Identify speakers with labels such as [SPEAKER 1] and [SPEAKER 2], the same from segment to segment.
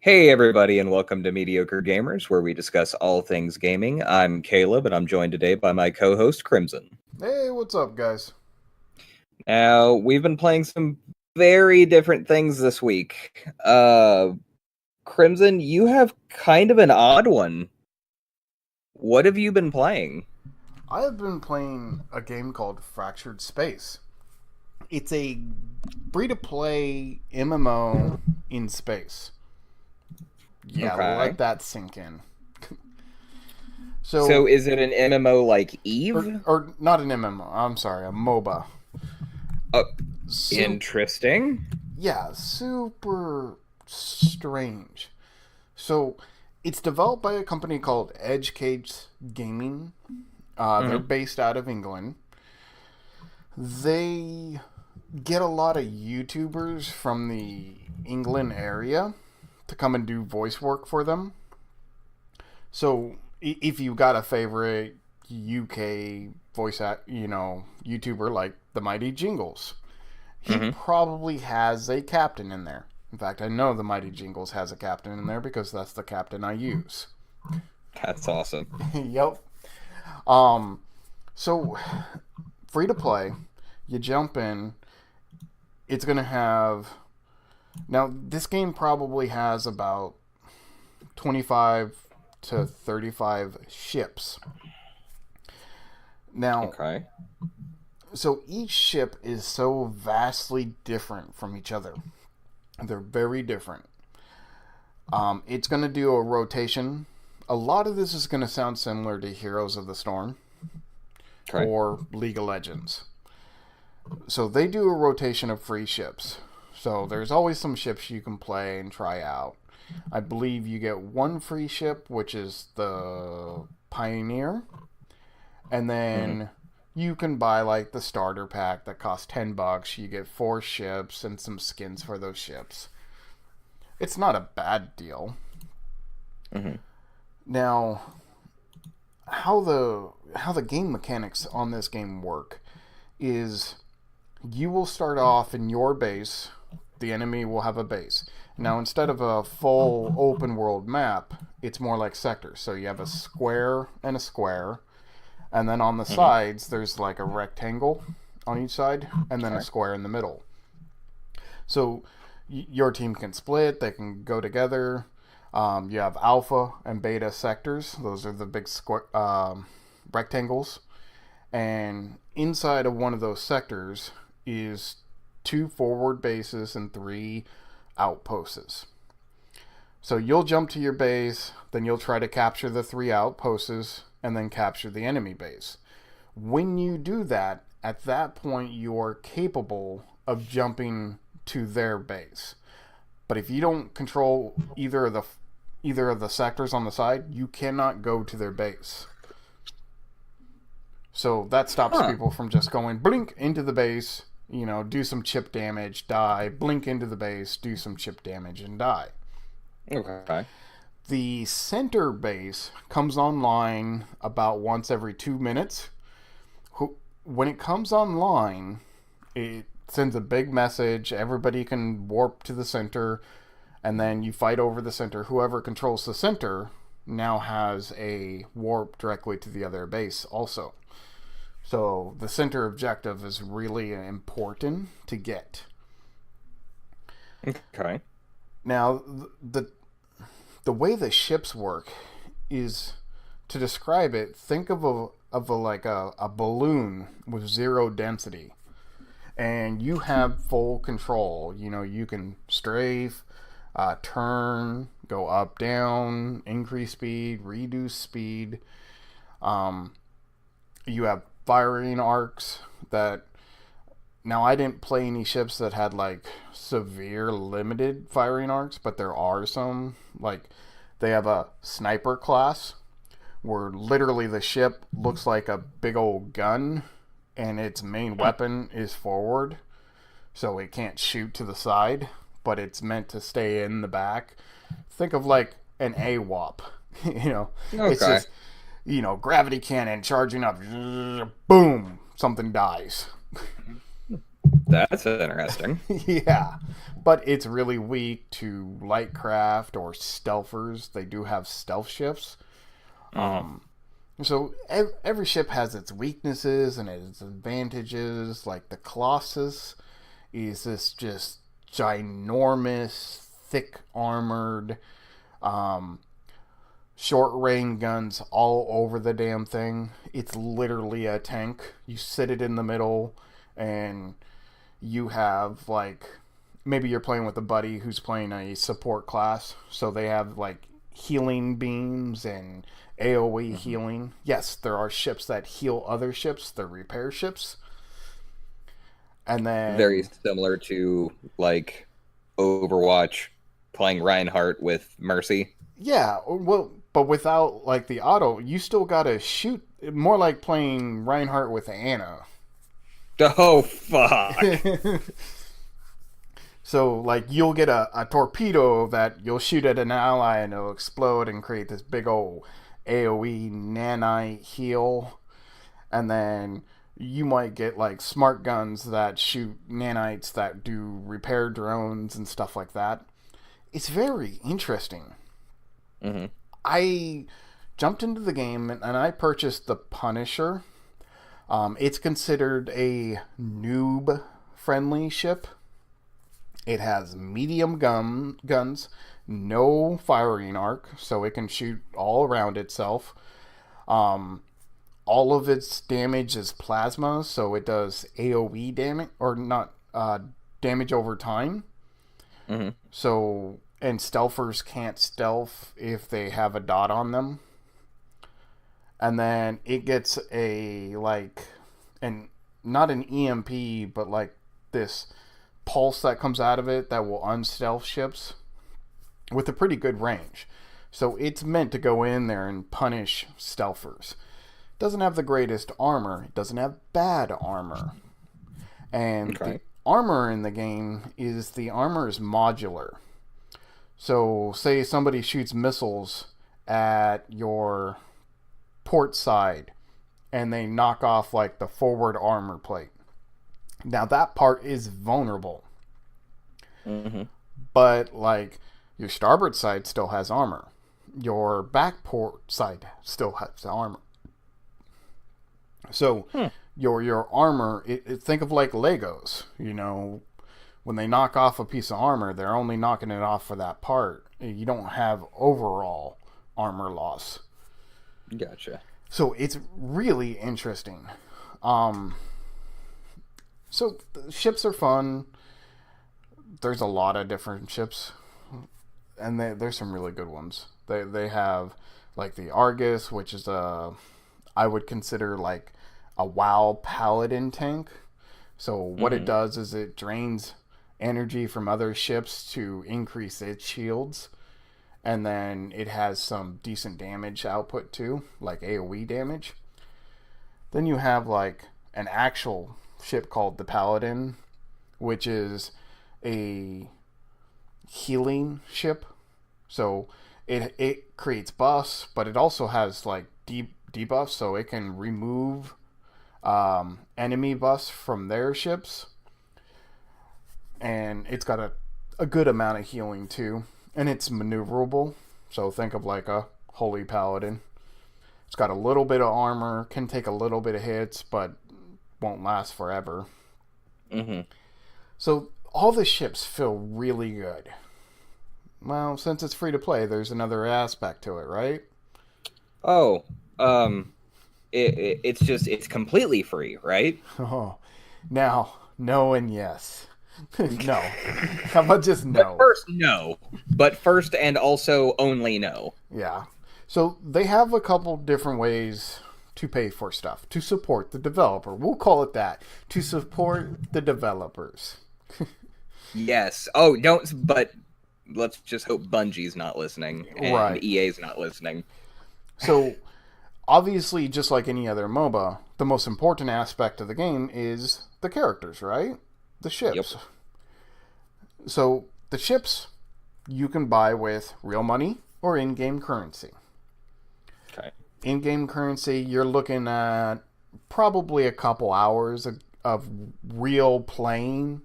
[SPEAKER 1] Hey, everybody, and welcome to Mediocre Gamers, where we discuss all things gaming. I'm Caleb, and I'm joined today by my co host, Crimson.
[SPEAKER 2] Hey, what's up, guys?
[SPEAKER 1] Now, we've been playing some very different things this week. Crimson, you have kind of an odd one. What have you been playing?
[SPEAKER 2] I have been playing a game called Fractured Space. It's a free to play MMO in space. Yeah,
[SPEAKER 1] Okay.
[SPEAKER 2] let that sink in.
[SPEAKER 1] So,
[SPEAKER 2] So,
[SPEAKER 1] is it an MMO like
[SPEAKER 2] or,
[SPEAKER 1] Eve?
[SPEAKER 2] or not an MMO, I'm sorry, a MOBA.
[SPEAKER 1] Oh,
[SPEAKER 2] Super,
[SPEAKER 1] interesting.
[SPEAKER 2] yeah, super strange. So, it's developed by a company called Edge Case Gaming. They're
[SPEAKER 1] Mm-hmm.
[SPEAKER 2] based out of England. They get a lot of YouTubers from the England area to come and do voice work for them. So if you got a favorite UK YouTuber like the Mighty Jingles, he
[SPEAKER 1] Mm-hmm.
[SPEAKER 2] probably has a captain in there. In fact, I know the Mighty Jingles has a captain in there because that's the captain I use.
[SPEAKER 1] That's awesome.
[SPEAKER 2] Yep. Um, so free to play, you jump in. It's gonna have Now, this game probably has about 25 to 35 ships. Now,
[SPEAKER 1] Okay.
[SPEAKER 2] so each ship is so vastly different from each other. They're very different. It's going to do a rotation. A lot of this is going to sound similar to Heroes of the Storm
[SPEAKER 1] Okay.
[SPEAKER 2] or League of Legends. So they do a rotation of free ships. So there's always some ships you can play and try out. I believe you get one free ship, which is the Pioneer, and
[SPEAKER 1] Mm-hmm.
[SPEAKER 2] then you can buy like the starter pack that costs $10. You get four ships and some skins for those ships. It's not a bad deal.
[SPEAKER 1] Mm-hmm.
[SPEAKER 2] Now, how the game mechanics on this game work is you will start off in your base. The enemy will have a base. Now, instead of a full open world map, it's more like sectors. So you have a square and a square, and then on the
[SPEAKER 1] Mm-hmm.
[SPEAKER 2] sides, there's like a rectangle on each side, and then a
[SPEAKER 1] Okay.
[SPEAKER 2] square in the middle. So your team can split, they can go together. You have alpha and beta sectors, those are the big square, rectangles. And inside of one of those sectors is two forward bases and three outposts. So you'll jump to your base, then you'll try to capture the three outposts, and then capture the enemy base. When you do that, at that point you are capable of jumping to their base. But if you don't control either of the sectors on the side, you cannot go to their base. So that stops
[SPEAKER 1] Huh.
[SPEAKER 2] people from just going blink into the base, do some chip damage, die, blink into the base, do some chip damage, and die.
[SPEAKER 1] Okay.
[SPEAKER 2] The center base comes online about once every 2 minutes. When it comes online, it sends a big message. Everybody can warp to the center, and then you fight over the center. Whoever controls the center now has a warp directly to the other base also. So the center objective is really important to get.
[SPEAKER 1] Okay.
[SPEAKER 2] Now, the way the ships work is, to describe it, think of a balloon with zero density, and you have full control. You can strafe, turn, go up, down, increase speed, reduce speed. Um, you have firing arcs that, now I didn't play any ships that had like severe limited firing arcs, but there are some. Like they have a sniper class where literally the ship looks like a big old gun and its main
[SPEAKER 1] Hmm.
[SPEAKER 2] weapon is forward, so it can't shoot to the side, but it's meant to stay in the back. Think of like an AWOP. you know, it's
[SPEAKER 1] Okay.
[SPEAKER 2] just gravity cannon charging up, boom, something dies.
[SPEAKER 1] That's interesting.
[SPEAKER 2] Yeah, but it's really weak to lightcraft or stealthers. They do have stealth ships.
[SPEAKER 1] Hmm.
[SPEAKER 2] So every ship has its weaknesses and its advantages. Like the Colossus is this just ginormous, thick armored, um, short range guns all over the damn thing. It's literally a tank. You sit it in the middle, and you have like maybe you're playing with a buddy who's playing a support class, so they have like healing beams and AoE
[SPEAKER 1] Hmm.
[SPEAKER 2] healing. Yes, there are ships that heal other ships, they're repair ships. And
[SPEAKER 1] Very
[SPEAKER 2] then
[SPEAKER 1] similar to like Overwatch playing Reinhardt with Mercy.
[SPEAKER 2] yeah, well, but without like the auto, you still gotta shoot. More like playing Reinhardt with Anna.
[SPEAKER 1] Oh fuck.
[SPEAKER 2] So, like, you'll get a torpedo that you'll shoot at an ally and it'll explode and create this big old AoE nanite heal. And then you might get, like, smart guns that shoot nanites that do repair drones and stuff like that. It's very interesting.
[SPEAKER 1] Hmm.
[SPEAKER 2] I jumped into the game and I purchased the Punisher. It's considered a noob friendly ship. It has medium guns, no firing arc, so it can shoot all around itself. Um, all of its damage is plasma, so it does AoE damage, or not, damage over time.
[SPEAKER 1] Hmm.
[SPEAKER 2] So, and stealthers can't stealth if they have a dot on them. And then it gets a, like, and not an EMP, but like this pulse that comes out of it that will unstealth ships with a pretty good range. So it's meant to go in there and punish stealthers. It doesn't have the greatest armor. It doesn't have bad armor. And the
[SPEAKER 1] Okay.
[SPEAKER 2] armor in the game is the armor is modular. So say somebody shoots missiles at your port side and they knock off like the forward armor plate. Now that part is vulnerable,
[SPEAKER 1] Hmm.
[SPEAKER 2] but like your starboard side still has armor. Your back port side still has armor. So
[SPEAKER 1] Hmm.
[SPEAKER 2] your armor, think of like Legos. You know, when they knock off a piece of armor, they're only knocking it off for that part. You don't have overall armor loss.
[SPEAKER 1] Gotcha.
[SPEAKER 2] So it's really interesting. Um, so ships are fun. There's a lot of different ships, and there's some really good ones. They have like the Argus, which is a I would consider like a WoW paladin tank. So what it
[SPEAKER 1] Hmm.
[SPEAKER 2] does is it drains energy from other ships to increase its shields, and then it has some decent damage output too, like AoE damage. Then you have like an actual ship called the Paladin, which is a healing ship. So it creates buffs, but it also has like debuffs, so it can remove enemy buffs from their ships, and it's got a good amount of healing too, and it's maneuverable. So think of like a holy paladin. It's got a little bit of armor, can take a little bit of hits, but won't last forever.
[SPEAKER 1] Hmm.
[SPEAKER 2] So all the ships feel really good. Well, since it's free to play, there's another aspect to it, right?
[SPEAKER 1] Oh, um, it's just it's completely free, right?
[SPEAKER 2] Oh, now, no and yes. No. How about just
[SPEAKER 1] But
[SPEAKER 2] no?
[SPEAKER 1] first, no. But first and also only no.
[SPEAKER 2] Yeah. So they have a couple different ways to pay for stuff, to support the developer. We'll call it that. To support the developers.
[SPEAKER 1] Yes. Oh, don't. But let's just hope Bungie's not listening and
[SPEAKER 2] Right.
[SPEAKER 1] EA's not listening.
[SPEAKER 2] So obviously, just like any other MOBA, the most important aspect of the game is the characters, right? The
[SPEAKER 1] Yep.
[SPEAKER 2] ships. So the ships you can buy with real money or in-game currency.
[SPEAKER 1] Okay.
[SPEAKER 2] In-game currency, you're looking at probably a couple hours of real playing,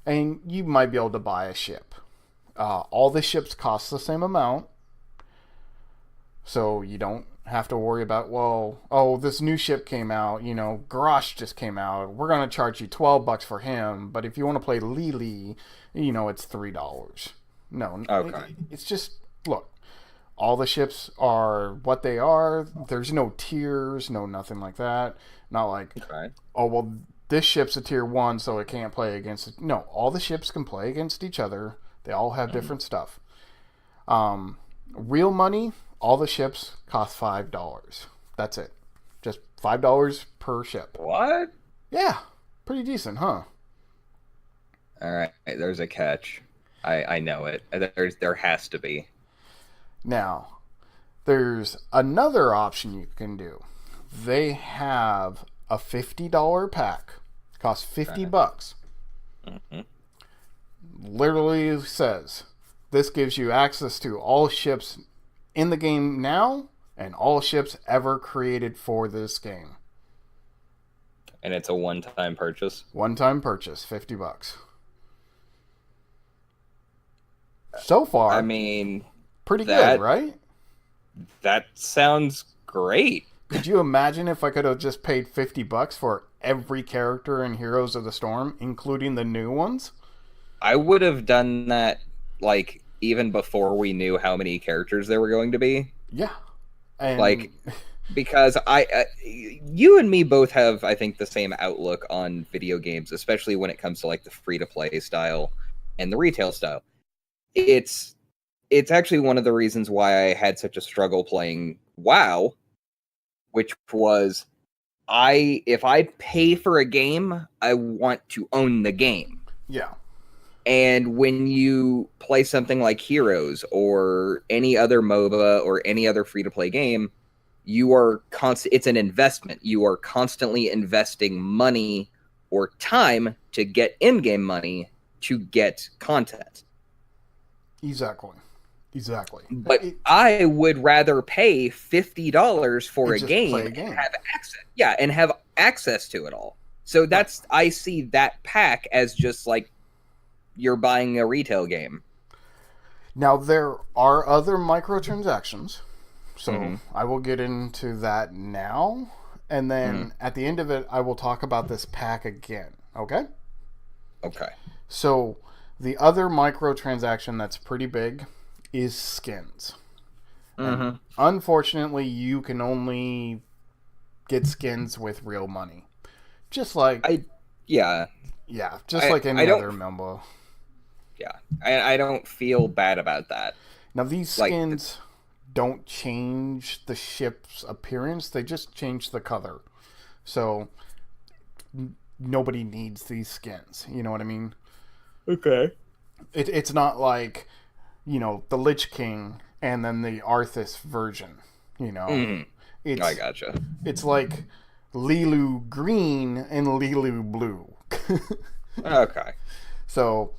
[SPEAKER 2] and you might be able to buy a ship. All the ships cost the same amount, so you don't have to worry about, well, oh, this new ship came out, Garrosh just came out, we're going to charge you $12 for him, but if you want to play Lily, it's $3. No,
[SPEAKER 1] Okay.
[SPEAKER 2] it's just, look, all the ships are what they are. There's no tiers, no nothing like that. Not like,
[SPEAKER 1] Okay.
[SPEAKER 2] oh, well, this ship's a tier 1, so it can't play against it. No, all the ships can play against each other. They all have different stuff. Real money, all the ships cost $5. That's it. Just $5 per ship.
[SPEAKER 1] What?
[SPEAKER 2] Yeah, pretty decent, huh?
[SPEAKER 1] All right. There's a catch. I know it. There has to be.
[SPEAKER 2] Now, there's another option you can do. They have a $50 pack. It costs $50.
[SPEAKER 1] Mm-hmm.
[SPEAKER 2] Literally says this gives you access to all ships in the game now and all ships ever created for this game.
[SPEAKER 1] And it's a one-time purchase.
[SPEAKER 2] One-time purchase, $50. So far,
[SPEAKER 1] I mean,
[SPEAKER 2] pretty good, right?
[SPEAKER 1] That sounds great.
[SPEAKER 2] Could you imagine if I could have just paid $50 for every character in Heroes of the Storm, including the new ones?
[SPEAKER 1] I would have done that, like, even before we knew how many characters there were going to be.
[SPEAKER 2] Yeah. And...
[SPEAKER 1] Like, because you and me both have, I think, the same outlook on video games, especially when it comes to, like, the free-to-play style and the retail style. It's actually one of the reasons why I had such a struggle playing WoW, which was, if I pay for a game, I want to own the game.
[SPEAKER 2] Yeah.
[SPEAKER 1] And when you play something like Heroes or any other MOBA or any other free-to-play game, you are it's an investment. You are constantly investing money or time to get in-game money to get content.
[SPEAKER 2] Exactly.
[SPEAKER 1] But I would rather pay $50 for a game and have access. Yeah, and have access to it all. So I see that pack as just like you're buying a retail game.
[SPEAKER 2] Now, there are other microtransactions, so I will get into that now, and then at the end of it, I will talk about this pack again, okay?
[SPEAKER 1] Okay.
[SPEAKER 2] So, the other microtransaction that's pretty big is skins. And unfortunately, you can only get skins with real money. Just like... like any other MOBA.
[SPEAKER 1] Yeah, I don't feel bad about that.
[SPEAKER 2] Now, these skins don't change the ship's appearance. They just change the color. So, nobody needs these skins. You know what I mean?
[SPEAKER 1] Okay.
[SPEAKER 2] It's not like, the Lich King and then the Arthas version. I
[SPEAKER 1] gotcha.
[SPEAKER 2] It's like Lilu Green and Lilu Blue.
[SPEAKER 1] Okay.
[SPEAKER 2] So...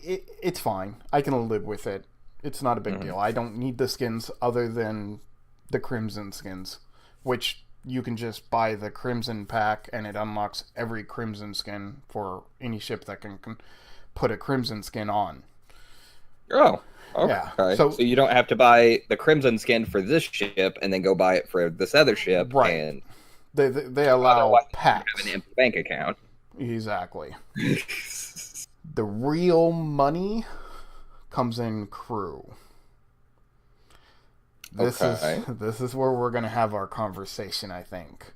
[SPEAKER 2] it's fine. I can live with it. It's not a big deal. I don't need the skins other than the Crimson skins, which you can just buy the Crimson pack and it unlocks every Crimson skin for any ship that can put a Crimson skin on.
[SPEAKER 1] Oh, okay.
[SPEAKER 2] Yeah.
[SPEAKER 1] So you don't have to buy the Crimson skin for this ship and then go buy it for this other ship.
[SPEAKER 2] Right.
[SPEAKER 1] And
[SPEAKER 2] they allow packs.
[SPEAKER 1] You have an empty bank account.
[SPEAKER 2] Exactly. The real money comes in crew. This is where we're going to have our conversation, I think.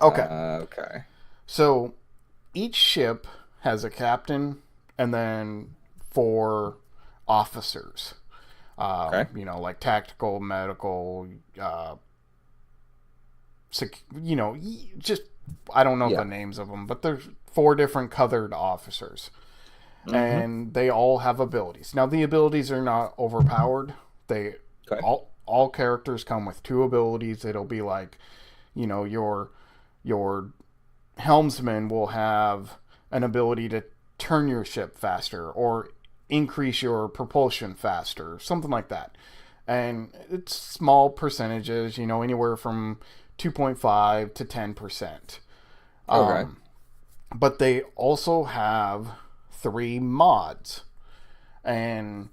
[SPEAKER 2] Okay.
[SPEAKER 1] Okay.
[SPEAKER 2] So each ship has a captain and then 4 officers.
[SPEAKER 1] Okay.
[SPEAKER 2] Like tactical, medical, just I don't know the names of them, but there's 4 different colored officers. And they all have abilities. Now, the abilities are not overpowered. All characters come with 2 abilities. It'll be like, your helmsman will have an ability to turn your ship faster or increase your propulsion faster, something like that. And it's small percentages, anywhere from 2.5 to 10%.
[SPEAKER 1] Okay.
[SPEAKER 2] But they also have 3 mods, and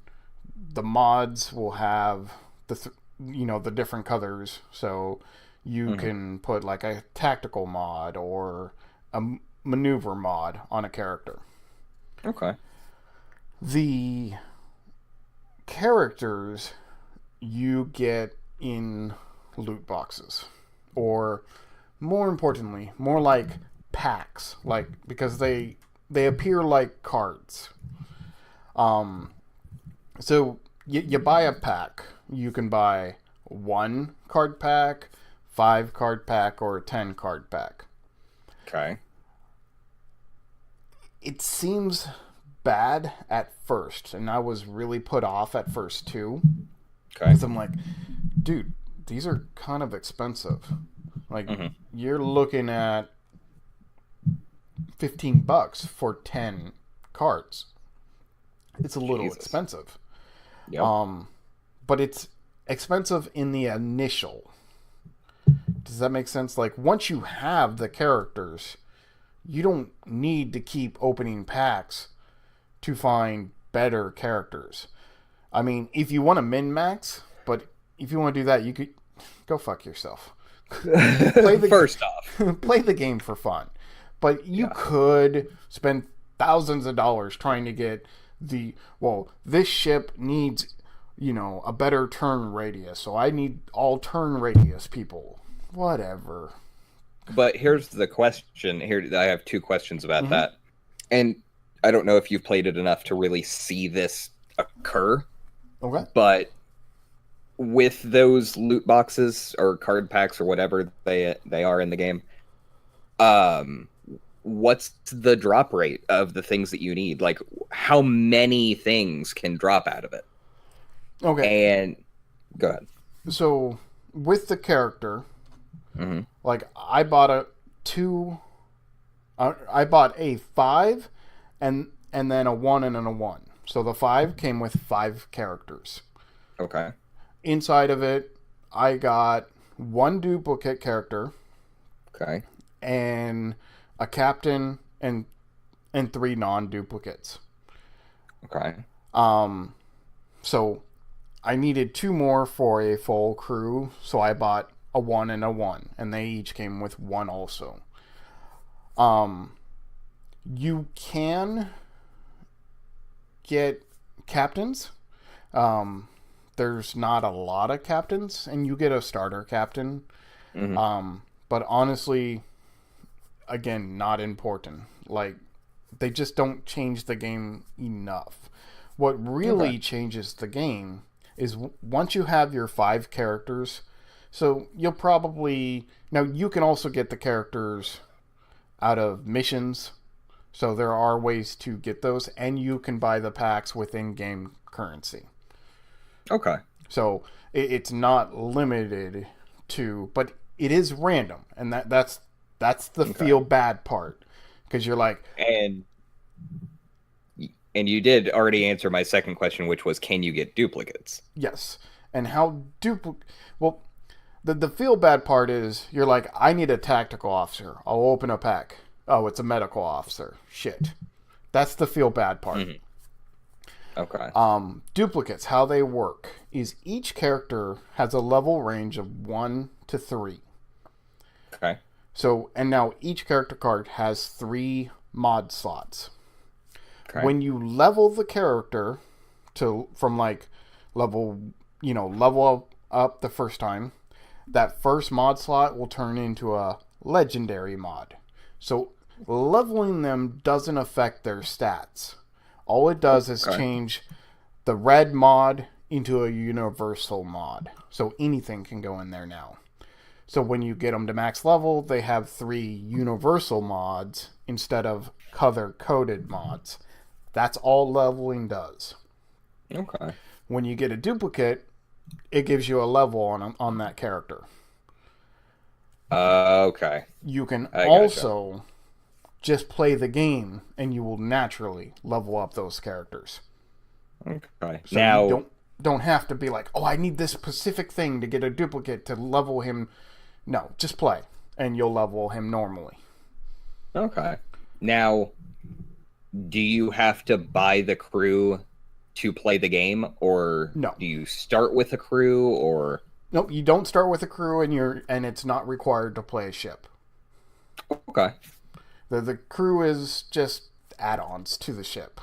[SPEAKER 2] the mods will have the different colors. So you can put like a tactical mod or a maneuver mod on a character.
[SPEAKER 1] Okay.
[SPEAKER 2] The characters you get in loot boxes, or more importantly, more like packs, like because they appear like cards. So you buy a pack. You can buy 1 card pack, 5 card pack, or a 10 card pack.
[SPEAKER 1] Okay.
[SPEAKER 2] It seems bad at first, and I was really put off at first too.
[SPEAKER 1] Okay.
[SPEAKER 2] Because I'm like, dude, these are kind of expensive. Like, you're looking at $15 for 10 cards. It's a little expensive.
[SPEAKER 1] Yep.
[SPEAKER 2] But it's expensive in the initial. Does that make sense? Like, once you have the characters, you don't need to keep opening packs to find better characters. I mean, if you want to min-max, but if you want to do that, you could go fuck yourself.
[SPEAKER 1] First off,
[SPEAKER 2] play the game for fun. But you could spend thousands of dollars trying to get this ship needs, a better turn radius, so I need all turn radius people. Whatever.
[SPEAKER 1] But here's the question. Here, I have 2 questions about that. And I don't know if you've played it enough to really see this occur.
[SPEAKER 2] Okay.
[SPEAKER 1] But with those loot boxes or card packs or whatever they are in the game, what's the drop rate of the things that you need? Like, how many things can drop out of it?
[SPEAKER 2] Okay.
[SPEAKER 1] And go ahead.
[SPEAKER 2] So with the character, like I bought I bought a 5 and then a 1 and a 1. So the 5 came with 5 characters.
[SPEAKER 1] Okay.
[SPEAKER 2] Inside of it, I got 1 duplicate character.
[SPEAKER 1] Okay.
[SPEAKER 2] And a captain and 3 non-duplicates.
[SPEAKER 1] Okay.
[SPEAKER 2] So I needed 2 more for a full crew, so I bought a 1 and a 1, and they each came with 1 also. You can get captains. There's not a lot of captains, and you get a starter captain. But honestly, again, not important. Like, they just don't change the game enough. What really changes the game is once you have your 5 characters, so you'll probably... Now, you can also get the characters out of missions, so there are ways to get those, and you can buy the packs with in-game currency.
[SPEAKER 1] Okay.
[SPEAKER 2] So it's not limited to... But it is random, and that's the feel bad part, because you're like,
[SPEAKER 1] and you did already answer my second question, which was, can you get duplicates?
[SPEAKER 2] Yes. And how well, the feel bad part is you're like, I need a tactical officer. I'll open a pack. Oh, it's a medical officer. Shit. That's the feel bad part.
[SPEAKER 1] Okay.
[SPEAKER 2] Duplicates, how they work is each character has a level range of 1 to 3.
[SPEAKER 1] Okay.
[SPEAKER 2] So, and now each character card has 3 mod slots.
[SPEAKER 1] Okay.
[SPEAKER 2] When you level the character from like level up the first time, that first mod slot will turn into a legendary mod. So leveling them doesn't affect their stats. All it does is change the red mod into a universal mod. So anything can go in there now. So when you get them to max level, they have 3 universal mods instead of color-coded mods. That's all leveling does.
[SPEAKER 1] Okay.
[SPEAKER 2] When you get a duplicate, it gives you a level on that character.
[SPEAKER 1] Okay.
[SPEAKER 2] You can also just play the game, and you will naturally level up those characters.
[SPEAKER 1] Okay.
[SPEAKER 2] So
[SPEAKER 1] now
[SPEAKER 2] you don't have to be like, oh, I need this specific thing to get a duplicate to level him. No, just play, and you'll level him normally.
[SPEAKER 1] Okay. Now, do you have to buy the crew to play the game, or
[SPEAKER 2] No.
[SPEAKER 1] do you start with a crew, or
[SPEAKER 2] Nope, you don't start with a crew, and it's not required to play a ship.
[SPEAKER 1] okay.
[SPEAKER 2] The crew is just add-ons to the ship.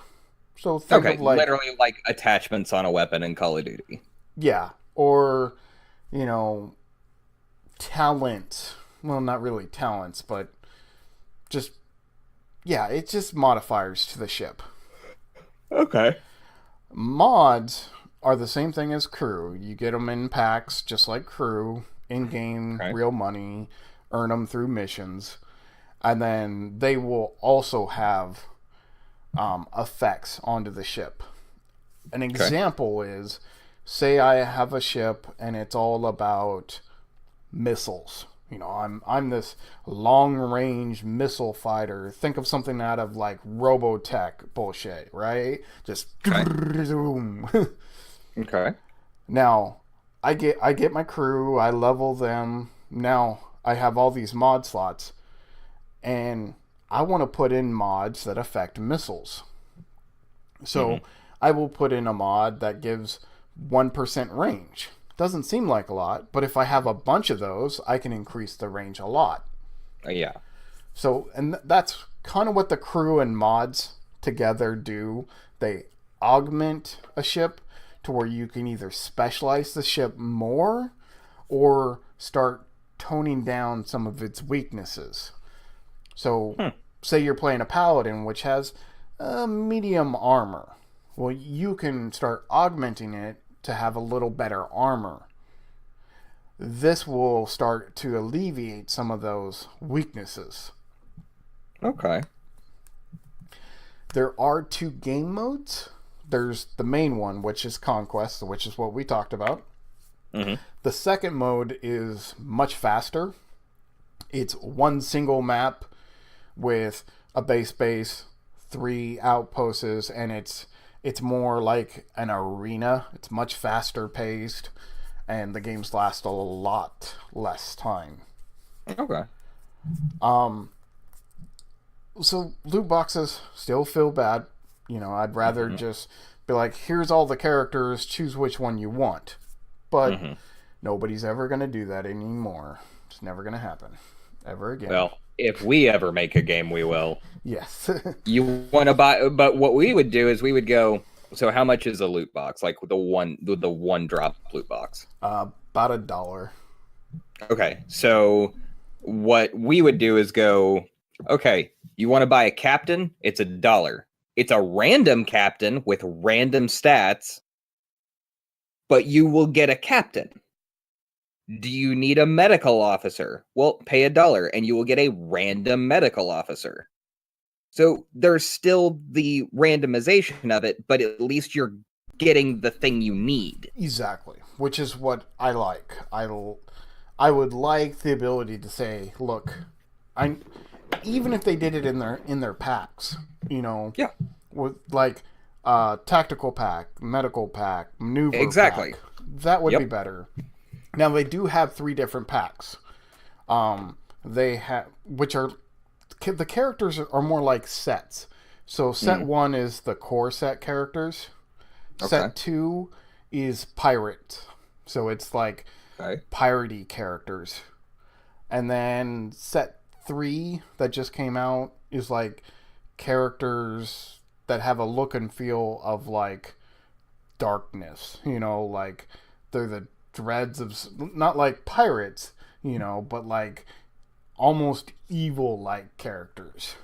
[SPEAKER 2] So think
[SPEAKER 1] Okay,
[SPEAKER 2] of like,
[SPEAKER 1] literally like attachments on a weapon in Call of Duty.
[SPEAKER 2] yeah, or you know, talent. Well, not really talents, but just yeah, it's just modifiers to the ship.
[SPEAKER 1] Okay.
[SPEAKER 2] Mods are the same thing as crew. You get them in packs, just like crew, in-game,
[SPEAKER 1] Okay.
[SPEAKER 2] real money, earn them through missions, and then they will also have effects onto the ship. An
[SPEAKER 1] Okay.
[SPEAKER 2] example is, say I have a ship and it's all about missiles. I'm this long range missile fighter. Think of something out of like Robotech bullshit, right? Just
[SPEAKER 1] Okay.
[SPEAKER 2] zoom.
[SPEAKER 1] Okay.
[SPEAKER 2] Now, I get my crew, I level them. Now I have all these mod slots, and I want to put in mods that affect missiles. So
[SPEAKER 1] Mm-hmm.
[SPEAKER 2] I will put in a mod that gives 1% range. Doesn't seem like a lot, but if I have a bunch of those, I can increase the range a lot.
[SPEAKER 1] Yeah.
[SPEAKER 2] So, and that's kind of what the crew and mods together do. They augment a ship to where you can either specialize the ship more or start toning down some of its weaknesses. So,
[SPEAKER 1] Hmm.
[SPEAKER 2] say you're playing a paladin which has medium armor. Well, you can start augmenting it to have a little better armor. This will start to alleviate some of those weaknesses.
[SPEAKER 1] Okay.
[SPEAKER 2] There are two game modes. There's the main one, which is Conquest, which is what we talked about.
[SPEAKER 1] Mm-hmm.
[SPEAKER 2] The second mode is much faster. It's one single map with a base, three outposts, and it's more like an arena. It's much faster paced, and the games last a lot less time.
[SPEAKER 1] Okay.
[SPEAKER 2] Um, so loot boxes still feel bad. I'd rather
[SPEAKER 1] Mm-hmm.
[SPEAKER 2] just be like, here's all the characters, choose which one you want. But
[SPEAKER 1] Mm-hmm.
[SPEAKER 2] nobody's ever going to do that anymore. It's never going to happen. Ever again.
[SPEAKER 1] Well, if we ever make a game, we will.
[SPEAKER 2] Yes.
[SPEAKER 1] You want to buy, but what we would do is we would go. So, how much is a loot box? Like the one drop loot box.
[SPEAKER 2] About $1.
[SPEAKER 1] Okay, so what we would do is go. Okay, you want to buy a captain? It's $1. It's a random captain with random stats, but you will get a captain. Do you need a medical officer? Well, pay $1 and you will get a random medical officer. So there's still the randomization of it, but at least you're getting the thing you need.
[SPEAKER 2] Exactly. Which is what I like. I would like the ability to say, look, I even if they did it in their packs,
[SPEAKER 1] Yeah,
[SPEAKER 2] with like tactical pack, medical pack, maneuver
[SPEAKER 1] exactly.
[SPEAKER 2] pack, that would be
[SPEAKER 1] Yep.
[SPEAKER 2] better. Now they do have three different packs. They have which are the characters are more like sets. So set one is the core set characters.
[SPEAKER 1] Okay.
[SPEAKER 2] Set two is pirate. So it's like
[SPEAKER 1] Okay.
[SPEAKER 2] piratey characters. And then set three that just came out is like characters that have a look and feel of like darkness. Like they're the dreads of not like pirates, but like almost evil like characters.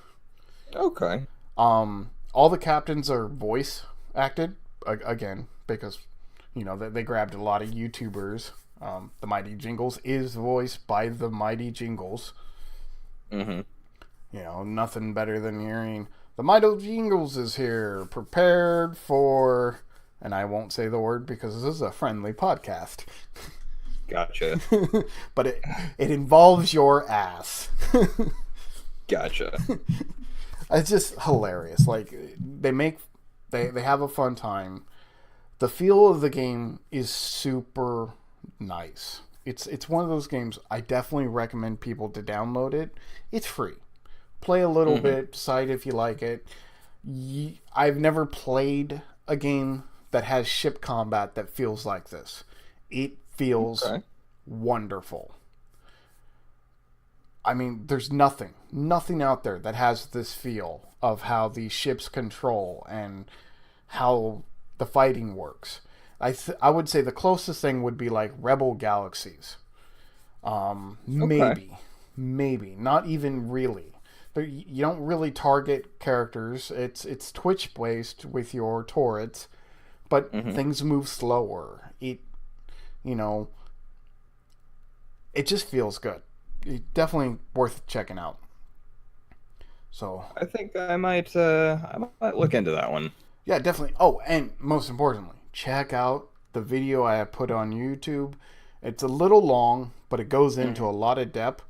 [SPEAKER 1] Okay.
[SPEAKER 2] All the captains are voice acted again because they grabbed a lot of YouTubers. The Mighty Jingles is voiced by the Mighty Jingles.
[SPEAKER 1] Mm-hmm.
[SPEAKER 2] Nothing better than hearing the Mighty Jingles is here, prepared for, and I won't say the word because this is a friendly podcast.
[SPEAKER 1] Gotcha.
[SPEAKER 2] But it involves your ass.
[SPEAKER 1] Gotcha.
[SPEAKER 2] It's just hilarious. Like they have a fun time. The feel of the game is super nice. It's one of those games I definitely recommend people to download it. It's free. Play a little
[SPEAKER 1] Mm-hmm.
[SPEAKER 2] bit, decide if you like it. I've never played a game that has ship combat that feels like this. It feels
[SPEAKER 1] Okay.
[SPEAKER 2] wonderful. I mean, there's nothing out there that has this feel of how the ships control and how the fighting works. I would say the closest thing would be like Rebel Galaxies.
[SPEAKER 1] Okay.
[SPEAKER 2] Maybe not even really. You don't really target characters. It's Twitch based with your turrets, but
[SPEAKER 1] Mm-hmm.
[SPEAKER 2] things move slower. You know, it just feels good. Definitely worth checking out. So
[SPEAKER 1] I think I might look into that one.
[SPEAKER 2] yeah, definitely. Oh, and most importantly, check out the video I have put on YouTube. It's a little long, but it goes into
[SPEAKER 1] Mm-hmm.
[SPEAKER 2] a lot of depth.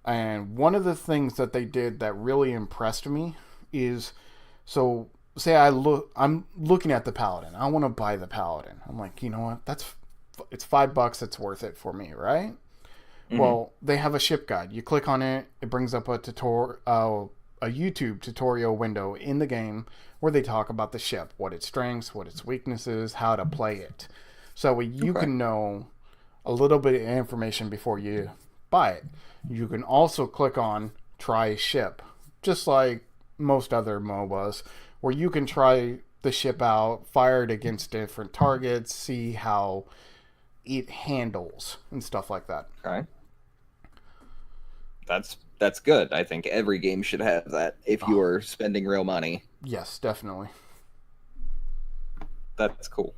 [SPEAKER 2] And one of the things that they did that really impressed me is, so say I'm looking at the Paladin. I want to buy the Paladin. I'm like, you know what? It's $5. It's worth it for me, right?
[SPEAKER 1] Mm-hmm.
[SPEAKER 2] Well, they have a ship guide. You click on it, it brings up a YouTube tutorial window in the game where they talk about the ship, what its strengths, what its weaknesses, how to play it. So you
[SPEAKER 1] Okay.
[SPEAKER 2] can know a little bit of information before you buy it. You can also click on try ship, just like most other MOBAs, where you can try the ship out, fire it against different targets, see how it handles and stuff like that.
[SPEAKER 1] Okay. That's good. I think every game should have that if you
[SPEAKER 2] Oh,
[SPEAKER 1] are spending real money.
[SPEAKER 2] yes, definitely.
[SPEAKER 1] That's cool.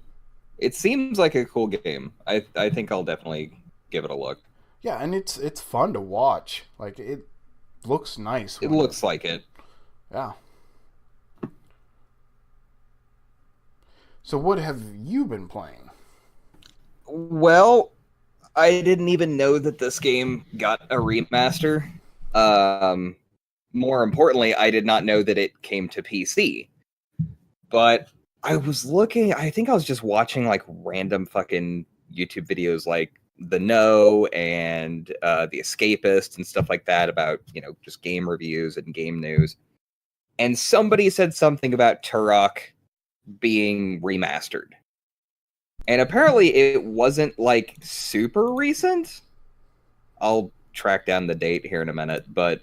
[SPEAKER 1] It seems like a cool game. I think I'll definitely give it a look.
[SPEAKER 2] Yeah, and it's fun to watch. Like it looks nice
[SPEAKER 1] It
[SPEAKER 2] when
[SPEAKER 1] looks like it.
[SPEAKER 2] yeah. So what have you been playing?
[SPEAKER 1] Well, I didn't even know that this game got a remaster. Um, More importantly, I did not know that it came to PC. But I was looking, I think I was just watching like random fucking YouTube videos like The Know and The Escapist and stuff like that about, just game reviews and game news. And somebody said something about Turok being remastered. And apparently it wasn't like super recent. I'll track down the date here in a minute, but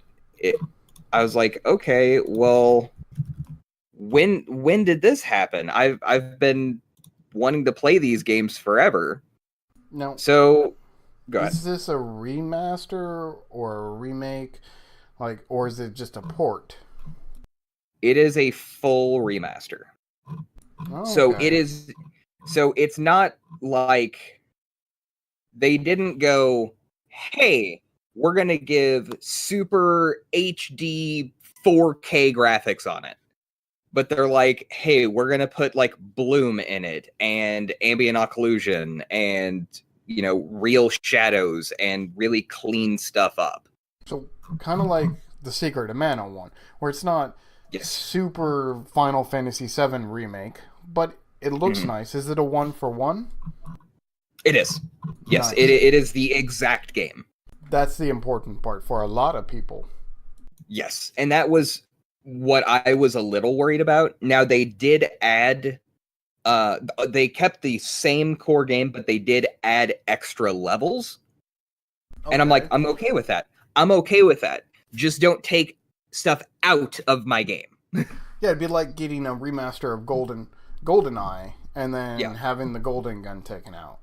[SPEAKER 1] I was like, okay, well, when did this happen? I've been wanting to play these games forever.
[SPEAKER 2] Now,
[SPEAKER 1] So go ahead.
[SPEAKER 2] is this a remaster or a remake? Like, or is it just a port?
[SPEAKER 1] It is a full remaster. So it
[SPEAKER 2] Okay.
[SPEAKER 1] is so it's not like they didn't go, hey, we're gonna give super HD 4K graphics on it. But they're like, hey, we're gonna put like bloom in it and ambient occlusion and real shadows and really clean stuff up.
[SPEAKER 2] So kind of like the Secret of Mana one, where it's not
[SPEAKER 1] Yes.
[SPEAKER 2] super Final Fantasy VII remake, but it looks
[SPEAKER 1] Mhm.
[SPEAKER 2] nice. Is it a one for one?
[SPEAKER 1] It is. Yes, it,
[SPEAKER 2] Nice.
[SPEAKER 1] it is the exact game.
[SPEAKER 2] That's the important part for a lot of people.
[SPEAKER 1] Yes. And that was what I was a little worried about. Now they did add they kept the same core game, but they did add extra levels. And I'm like,
[SPEAKER 2] Okay.
[SPEAKER 1] I'm okay with that. I'm okay with that. Just don't take stuff out of my game.
[SPEAKER 2] Yeah, it'd be like getting a remaster of GoldenEye and then
[SPEAKER 1] Yeah.
[SPEAKER 2] having the Golden Gun taken out.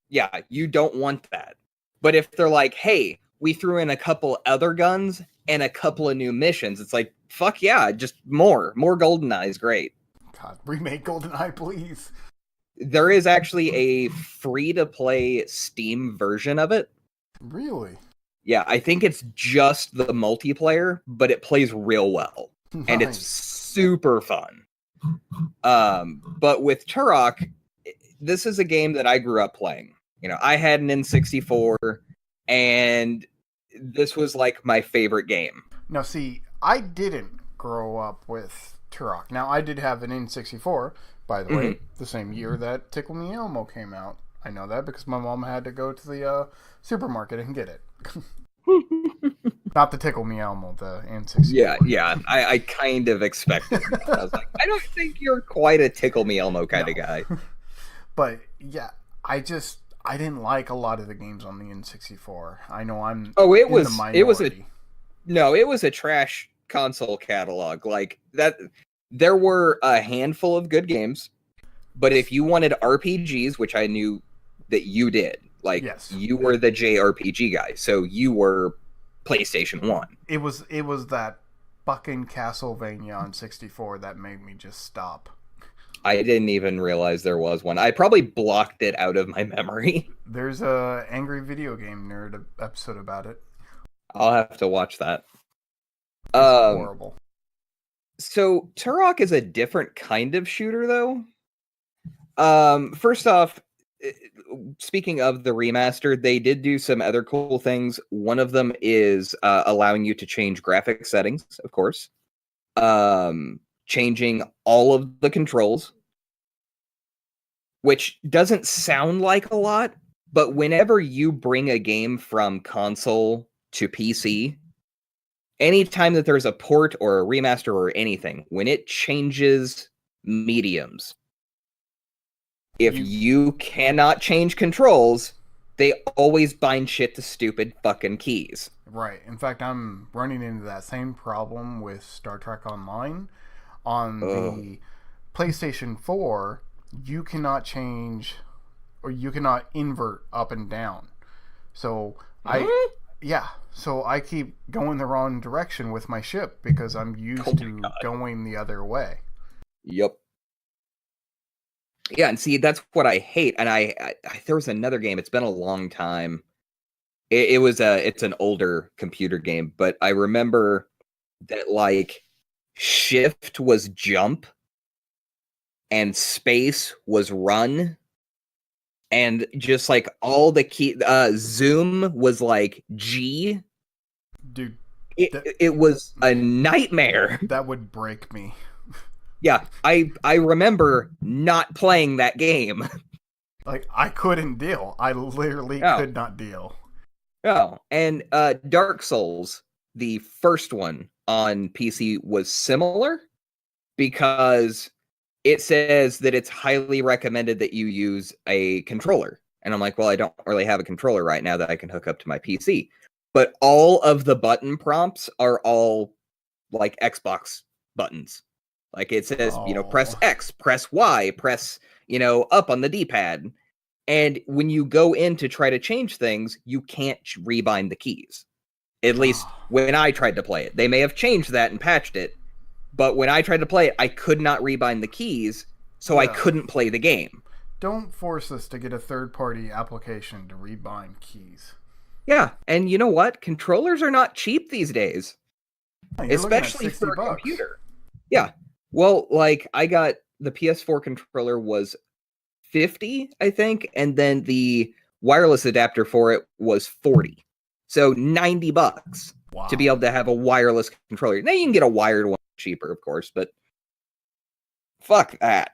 [SPEAKER 1] Yeah, you don't want that. But if they're like, hey, we threw in a couple other guns and a couple of new missions, it's like, fuck yeah, just more. More GoldenEye is great.
[SPEAKER 2] God, remake GoldenEye, please.
[SPEAKER 1] There is actually a free to play Steam version of it.
[SPEAKER 2] Really?
[SPEAKER 1] Yeah, I think it's just the multiplayer, but it plays real well. And it's
[SPEAKER 2] Nice.
[SPEAKER 1] super fun. But with Turok, this is a game that I grew up playing. I had an N64, and this was like my favorite game.
[SPEAKER 2] Now, see, I didn't grow up with Turok. Now, I did have an N64, by the way,
[SPEAKER 1] Mhm.
[SPEAKER 2] the same year that Tickle Me Elmo came out. I know that because my mom had to go to the supermarket and get it. Not the Tickle Me Elmo, the N64.
[SPEAKER 1] Yeah. I kind of expected that. I was like, I don't think you're quite a Tickle Me Elmo kind of guy.
[SPEAKER 2] But yeah, I didn't like a lot of the games on the N64. I know I'm
[SPEAKER 1] It
[SPEAKER 2] in the
[SPEAKER 1] a
[SPEAKER 2] minority.
[SPEAKER 1] no, it was a trash console catalog. Like that, there were a handful of good games, but if you wanted RPGs, which I knew that you did, like
[SPEAKER 2] Yes.
[SPEAKER 1] you were the JRPG guy, so you were PlayStation 1.
[SPEAKER 2] It was that fucking Castlevania on 64 that made me just stop.
[SPEAKER 1] I didn't even realize there was one. I probably blocked it out of my memory.
[SPEAKER 2] There's a Angry Video Game Nerd episode about it.
[SPEAKER 1] I'll have to watch that.
[SPEAKER 2] It's horrible.
[SPEAKER 1] So Turok is a different kind of shooter, though. First off, speaking of the remaster, they did do some other cool things. One of them is allowing you to change graphic settings, of course. Changing all of the controls, which doesn't sound like a lot, but whenever you bring a game from console to PC, anytime that there's a port or a remaster or anything, when it changes mediums, if you cannot change controls, they always bind shit to stupid fucking keys.
[SPEAKER 2] Right. In fact, I'm running into that same problem with Star Trek Online. On the PlayStation 4, you cannot change or you cannot invert up and down. So so I keep going the wrong direction with my ship because I'm used to going the other way.
[SPEAKER 1] Yep. Yeah, and see, that's what I hate. And I there was another game. It's been a long time. It's an older computer game, but I remember that like shift was jump and space was run, and just like all the key zoom was like G.
[SPEAKER 2] Dude,
[SPEAKER 1] it was a nightmare.
[SPEAKER 2] That would break me.
[SPEAKER 1] Yeah, I remember not playing that game.
[SPEAKER 2] Like, I couldn't deal. I literally could not deal.
[SPEAKER 1] Oh, and Dark Souls, the first one on PC, was similar because it says that it's highly recommended that you use a controller. And I'm like, well, I don't really have a controller right now that I can hook up to my PC. But all of the button prompts are all like Xbox buttons. Like it says, press X, press Y, press, up on the D-pad. And when you go in to try to change things, you can't rebind the keys. At least when I tried to play it. They may have changed that and patched it, but when I tried to play it, I could not rebind the keys, so I couldn't play the game.
[SPEAKER 2] Don't force us to get a third-party application to rebind keys.
[SPEAKER 1] Yeah, and you know what? Controllers are not cheap these days.
[SPEAKER 2] Yeah,
[SPEAKER 1] especially for a computer. Yeah. Well, like, I got the PS4 controller was $50, I think, and then the wireless adapter for it was $40. So $90 to be able to have a wireless controller. Now you can get a wired one cheaper, of course, but fuck that.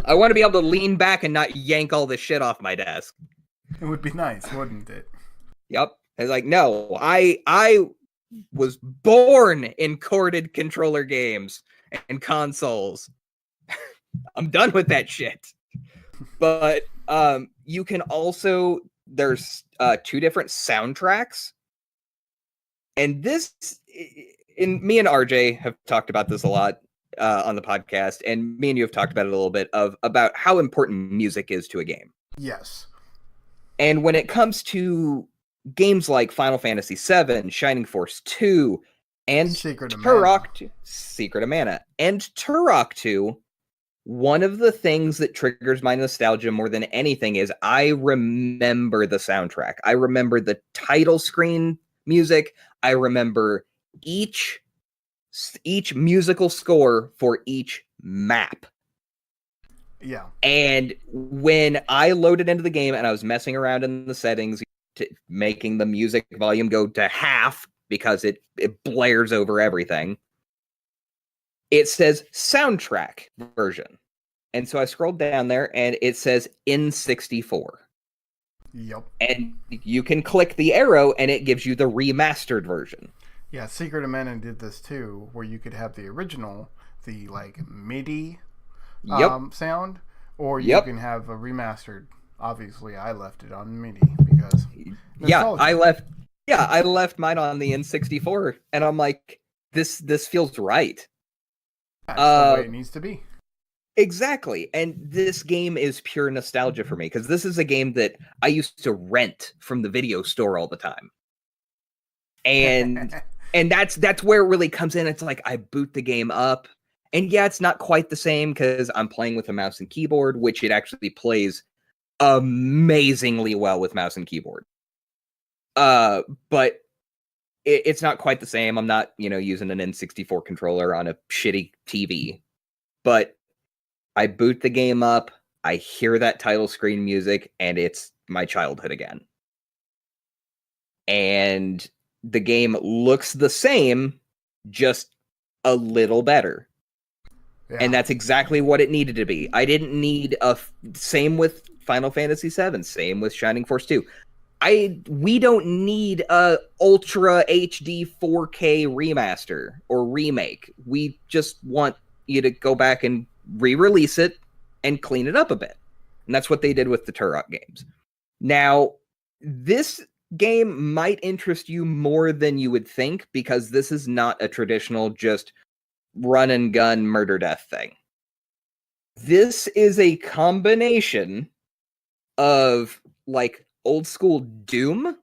[SPEAKER 1] I want to be able to lean back and not yank all this shit off my desk.
[SPEAKER 2] It would be nice, wouldn't it?
[SPEAKER 1] Yep. It's like, no, I was born in corded controller games and consoles. I'm done with that shit. But you can also, there's two different soundtracks. And this, me and RJ have talked about this a lot on the podcast, and me and you have talked about it a little bit, about how important music is to a game.
[SPEAKER 2] Yes.
[SPEAKER 1] And when it comes to games like Final Fantasy VII, Shining Force 2, and Turok, Secret of Mana, and Turok 2, one of the things that triggers my nostalgia more than anything is I remember the soundtrack. I remember the title screen music. I remember each musical score for each map.
[SPEAKER 2] Yeah.
[SPEAKER 1] And when I loaded into the game and I was messing around in the settings, making the music volume go to half because it blares over everything, it says soundtrack version. And so I scrolled down there and it says N64.
[SPEAKER 2] Yep.
[SPEAKER 1] And you can click the arrow and it gives you the remastered version.
[SPEAKER 2] Yeah, Secret of Mana did this too, where you could have the original, the like MIDI
[SPEAKER 1] Yep.
[SPEAKER 2] sound, or you
[SPEAKER 1] Yep.
[SPEAKER 2] can have a remastered. Obviously, I left it on MIDI because nostalgia.
[SPEAKER 1] I left mine on the N64 and I'm like, this feels right.
[SPEAKER 2] That's the way it needs to be.
[SPEAKER 1] Exactly. And this game is pure nostalgia for me because this is a game that I used to rent from the video store all the time. And and that's where it really comes in. It's like I boot the game up. And yeah, it's not quite the same because I'm playing with a mouse and keyboard, which it actually plays amazingly well with mouse and keyboard. But it's not quite the same. I'm not, using an N64 controller on a shitty TV. But I boot the game up, I hear that title screen music, and it's my childhood again. And the game looks the same, just a little better. Yeah. And that's exactly what it needed to be. I didn't need same with Final Fantasy VII, same with Shining Force 2. We don't need a Ultra HD 4K remaster or remake. We just want you to go back and re-release it and clean it up a bit. And that's what they did with the Turok games. Now, this game might interest you more than you would think because this is not a traditional just run and gun murder death thing. This is a combination of like old school Doom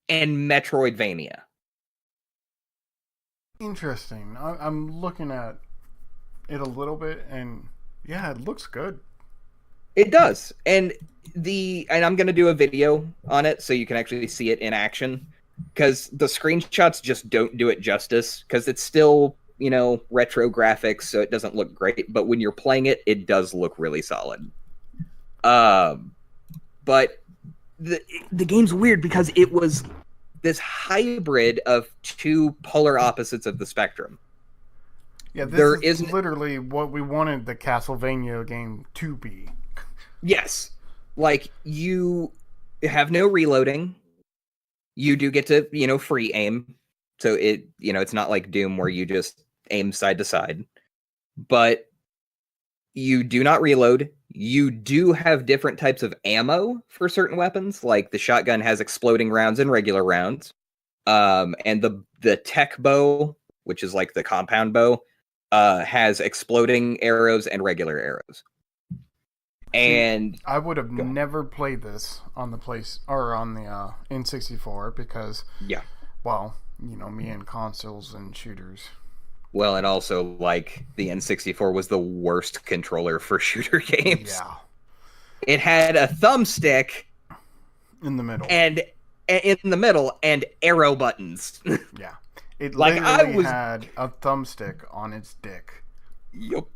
[SPEAKER 1] and Metroidvania.
[SPEAKER 2] Interesting. I'm looking at it a little bit, and yeah, it looks good.
[SPEAKER 1] It does, and I'm going to do a video on it so you can actually see it in action, because the screenshots just don't do it justice, because it's still, retro graphics, so it doesn't look great, but when you're playing it, it does look really solid. But the game's weird because it was this hybrid of two polar opposites of the spectrum.
[SPEAKER 2] Yeah, this is literally what we wanted the Castlevania game to be.
[SPEAKER 1] Yes. Like, you have no reloading. You do get to, free aim. So it's not like Doom where you just aim side to side. But you do not reload. You do have different types of ammo for certain weapons. Like the shotgun has exploding rounds and regular rounds. And the tech bow, which is like the compound bow, has exploding arrows and regular arrows. And
[SPEAKER 2] I would have never played this on the N64 because, well, me and consoles and shooters.
[SPEAKER 1] Well, and also, like, the N64 was the worst controller for shooter games.
[SPEAKER 2] Yeah.
[SPEAKER 1] It had a thumbstick
[SPEAKER 2] in the middle.
[SPEAKER 1] And arrow buttons.
[SPEAKER 2] Yeah. It literally had a thumbstick on its dick.
[SPEAKER 1] Yep.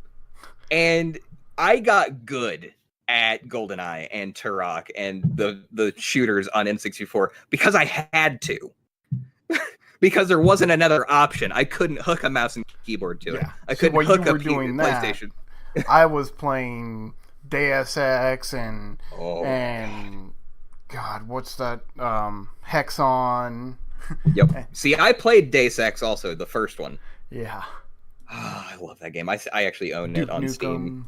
[SPEAKER 1] And I got good at GoldenEye and Turok and the shooters on N64 because I had to. Because there wasn't another option. I couldn't hook a mouse and keyboard to it. I couldn't hook a PlayStation.
[SPEAKER 2] I was playing Deus Ex and God, what's that? Hexon.
[SPEAKER 1] Yep. See, I played Deus Ex also, the first one.
[SPEAKER 2] Yeah.
[SPEAKER 1] Oh, I love that game. I actually own it on Steam.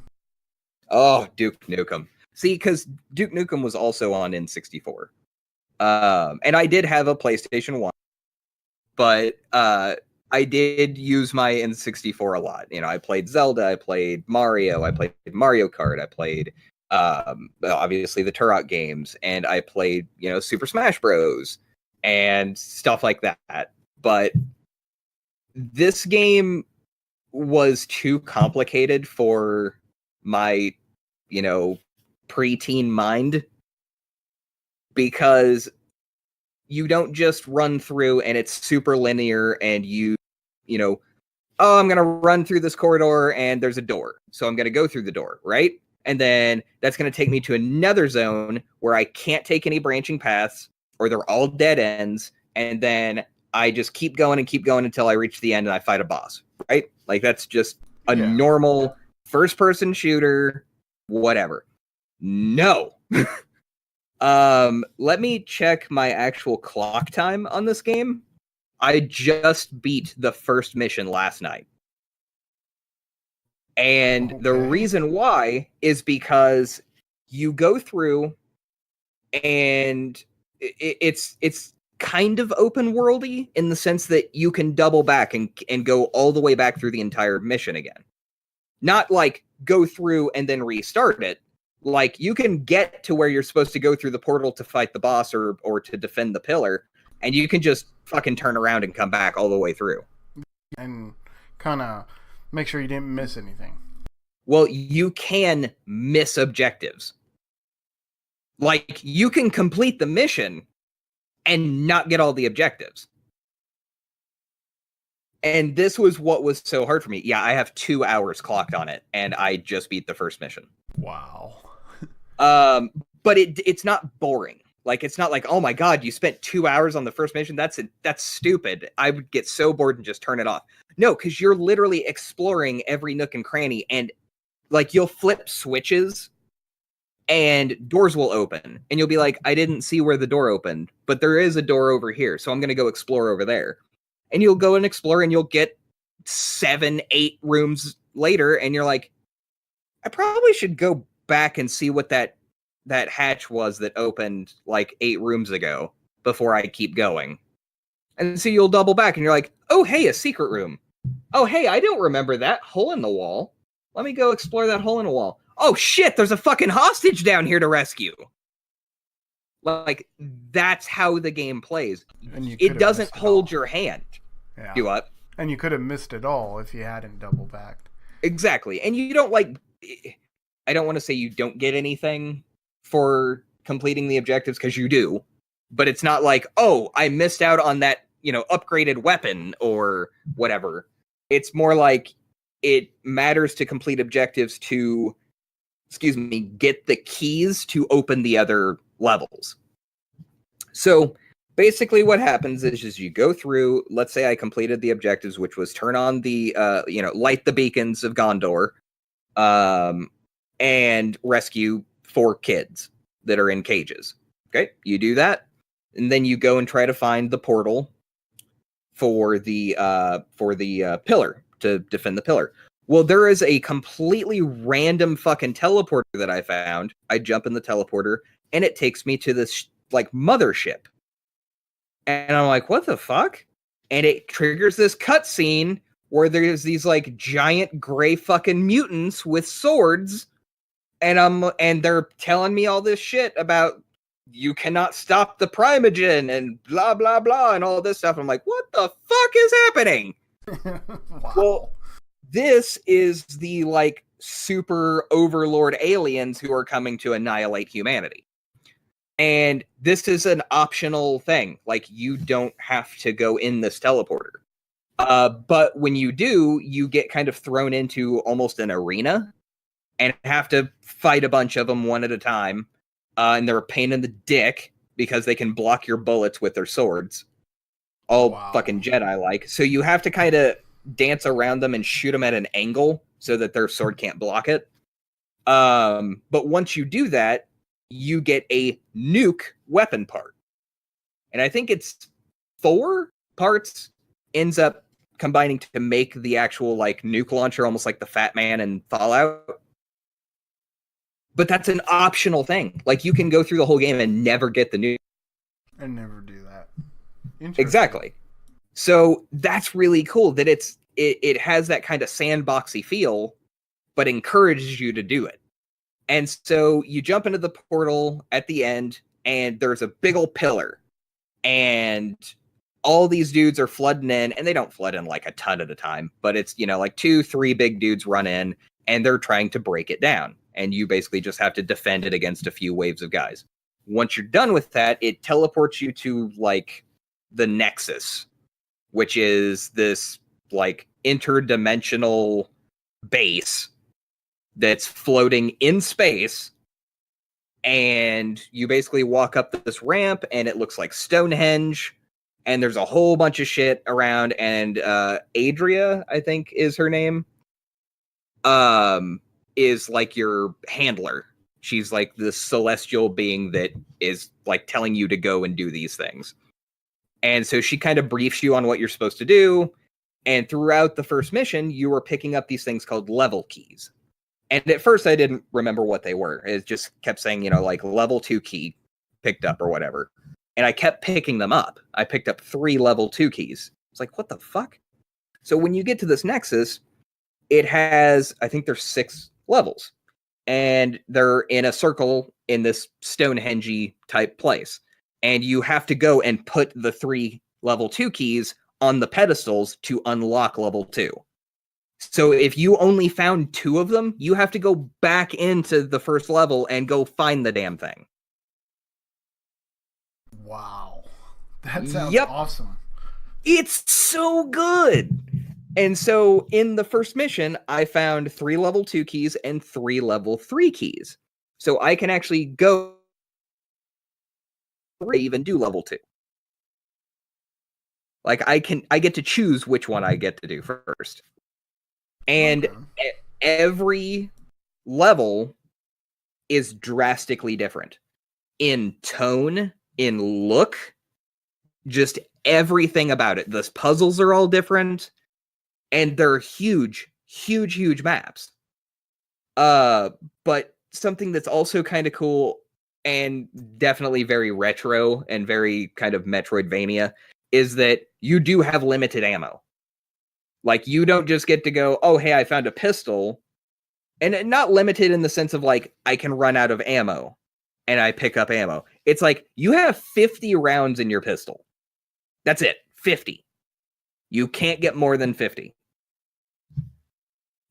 [SPEAKER 2] Oh,
[SPEAKER 1] Duke Nukem. See, because Duke Nukem was also on N64. And I did have a PlayStation 1. But I did use my N64 a lot. I played Zelda, I played Mario, I played Mario Kart, I played obviously the Turok games, and I played, Super Smash Bros. And stuff like that. But this game was too complicated for my, preteen mind, because you don't just run through and it's super linear and I'm going to run through this corridor and there's a door. So I'm going to go through the door, right? And then that's going to take me to another zone where I can't take any branching paths or they're all dead ends. And then I just keep going until I reach the end and I fight a boss, right? Like that's just a normal first person shooter, whatever. No. Let me check my actual clock time on this game. I just beat the first mission last night. And the reason why is because you go through and it's kind of open worldy in the sense that you can double back and go all the way back through the entire mission again. Not like go through and then restart it. Like you can get to where you're supposed to go through the portal to fight the boss or to defend the pillar, and you can just fucking turn around and come back all the way through.
[SPEAKER 2] And kind of make sure you didn't miss anything.
[SPEAKER 1] Well, you can miss objectives. Like, you can complete the mission and not get all the objectives. And this was what was so hard for me. Yeah, I have 2 hours clocked on it, and I just beat the first mission.
[SPEAKER 2] Wow.
[SPEAKER 1] But it's not boring. Like, it's not like, oh my god, you spent 2 hours on the first mission? That's stupid. I would get so bored and just turn it off. No, because you're literally exploring every nook and cranny, and, like, you'll flip switches, and doors will open, and you'll be like, I didn't see where the door opened, but there is a door over here, so I'm going to go explore over there. And you'll go and explore, and you'll get 7, 8 rooms later, and you're like, I probably should go back and see what that hatch was that opened, like, 8 rooms ago before I keep going. And so you'll double back, and you're like, oh, hey, a secret room. Oh, hey, I don't remember that hole in the wall. Let me go explore that hole in the wall. Oh, shit, there's a fucking hostage down here to rescue. Like, that's how the game plays. It doesn't hold your hand.
[SPEAKER 2] Yeah.
[SPEAKER 1] Do what?
[SPEAKER 2] And you could have missed it all if you hadn't double backed.
[SPEAKER 1] Exactly. And you don't, like... I don't want to say you don't get anything for completing the objectives, because you do. But it's not like, oh, I missed out on that, upgraded weapon or whatever. It's more like it matters to complete objectives to, get the keys to open the other levels. So basically what happens is you go through, let's say I completed the objectives, which was turn on the, light the beacons of Gondor, and rescue 4 kids that are in cages. Okay, you do that, and then you go and try to find the portal for the pillar to defend the pillar. Well, there is a completely random fucking teleporter that I found. I jump in the teleporter, and it takes me to this, mothership. And I'm like, what the fuck? And it triggers this cutscene where there's these, giant gray fucking mutants with swords, and they're telling me all this shit about you cannot stop the Primogen and blah, blah, blah, and all this stuff. I'm like, what the fuck is happening?
[SPEAKER 2] Wow.
[SPEAKER 1] Well, this is the, super overlord aliens who are coming to annihilate humanity. And this is an optional thing. Like, you don't have to go in this teleporter. But when you do, you get kind of thrown into almost an arena and have to fight a bunch of them one at a time. And they're a pain in the dick because they can block your bullets with their swords. All fucking Jedi-like. So you have to kind of dance around them and shoot them at an angle so that their sword can't block it. But once you do that, you get a nuke weapon part. And I think it's 4 parts ends up combining to make the actual, nuke launcher, almost like the Fat Man in Fallout. But that's an optional thing. You can go through the whole game and never get the nuke.
[SPEAKER 2] And never do that.
[SPEAKER 1] Exactly. So that's really cool that it has that kind of sandboxy feel, but encourages you to do it. And so you jump into the portal at the end, and there's a big old pillar. And all these dudes are flooding in, and they don't flood in a ton at a time, but it's, 2, 3 big dudes run in, and they're trying to break it down. And you basically just have to defend it against a few waves of guys. Once you're done with that, it teleports you to, the Nexus, which is this, interdimensional base that's floating in space. And you basically walk up this ramp, and it looks like Stonehenge. And there's a whole bunch of shit around, and Adria, I think is her name, is your handler. She's like the celestial being that is like telling you to go and do these things. And so she kind of briefs you on what you're supposed to do. And throughout the first mission, you were picking up these things called level keys. And at first, I didn't remember what they were. It just kept saying, you know, like level 2 key picked up or whatever. And I kept picking them up. I picked up 3 level 2 keys. It's like, what the fuck? So when you get to this Nexus, it has, I think there's 6 levels. And they're in a circle in this Stonehenge type place. And you have to go and put the 3 level 2 keys on the pedestals to unlock level 2. So if you only found 2 of them, you have to go back into the first level and go find the damn thing.
[SPEAKER 2] Wow. That sounds awesome.
[SPEAKER 1] It's so good. And so in the first mission, I found 3 level 2 keys and 3 level 3 keys. So I can actually go even do level 2. Like I get to choose which one I get to do first. And every level is drastically different in tone, in look, just everything about it. The puzzles are all different, and they're huge, huge, huge maps. But something that's also kind of cool and definitely very retro and very kind of Metroidvania is that you do have limited ammo. Like, you don't just get to go, oh, hey, I found a pistol. And not limited in the sense of, like, I can run out of ammo and I pick up ammo. It's like, you have 50 rounds in your pistol. That's it. 50. You can't get more than 50.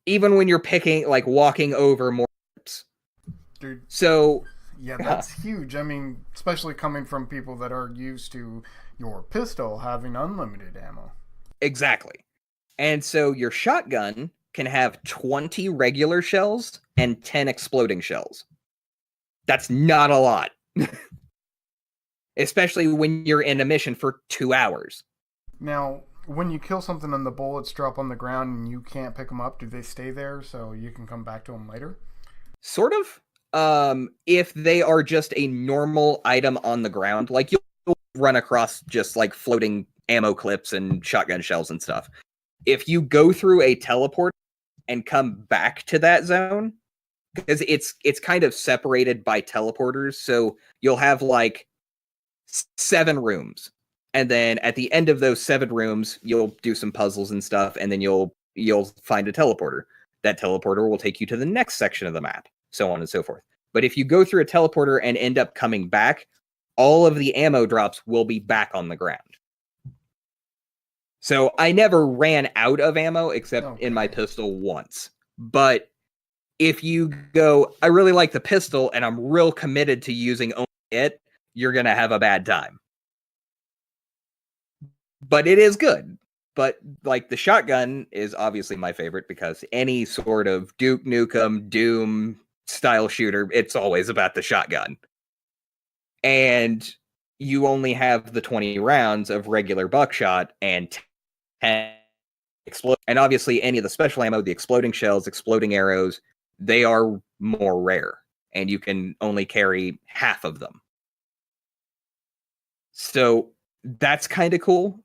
[SPEAKER 1] Even when you're picking, like, walking over more ships.
[SPEAKER 2] Dude.
[SPEAKER 1] So...
[SPEAKER 2] yeah, that's huge. I mean, especially coming from people that are used to your pistol having unlimited ammo.
[SPEAKER 1] Exactly. And so your shotgun can have 20 regular shells and 10 exploding shells. That's not a lot. Especially when you're in a mission for 2 hours.
[SPEAKER 2] Now, when you kill something and the bullets drop on the ground and you can't pick them up, do they stay there so you can come back to them later?
[SPEAKER 1] Sort of. If they are just a normal item on the ground, like you'll run across just like floating ammo clips and shotgun shells and stuff. If you go through a teleport and come back to that zone, because it's kind of separated by teleporters, so you'll have like 7 rooms, and then at the end of those 7 rooms, you'll do some puzzles and stuff, and then you'll find a teleporter. That teleporter will take you to the next section of the map, so on and so forth. But if you go through a teleporter and end up coming back, all of the ammo drops will be back on the ground. So I never ran out of ammo except in my pistol once. But if you go, I really like the pistol and I'm real committed to using only it, you're going to have a bad time. But it is good. But like the shotgun is obviously my favorite because any sort of Duke Nukem, Doom style shooter, it's always about the shotgun. And you only have the 20 rounds of regular buckshot and 10 explode. And obviously any of the special ammo, the exploding shells, exploding arrows, they are more rare. And you can only carry half of them. So that's kind of cool.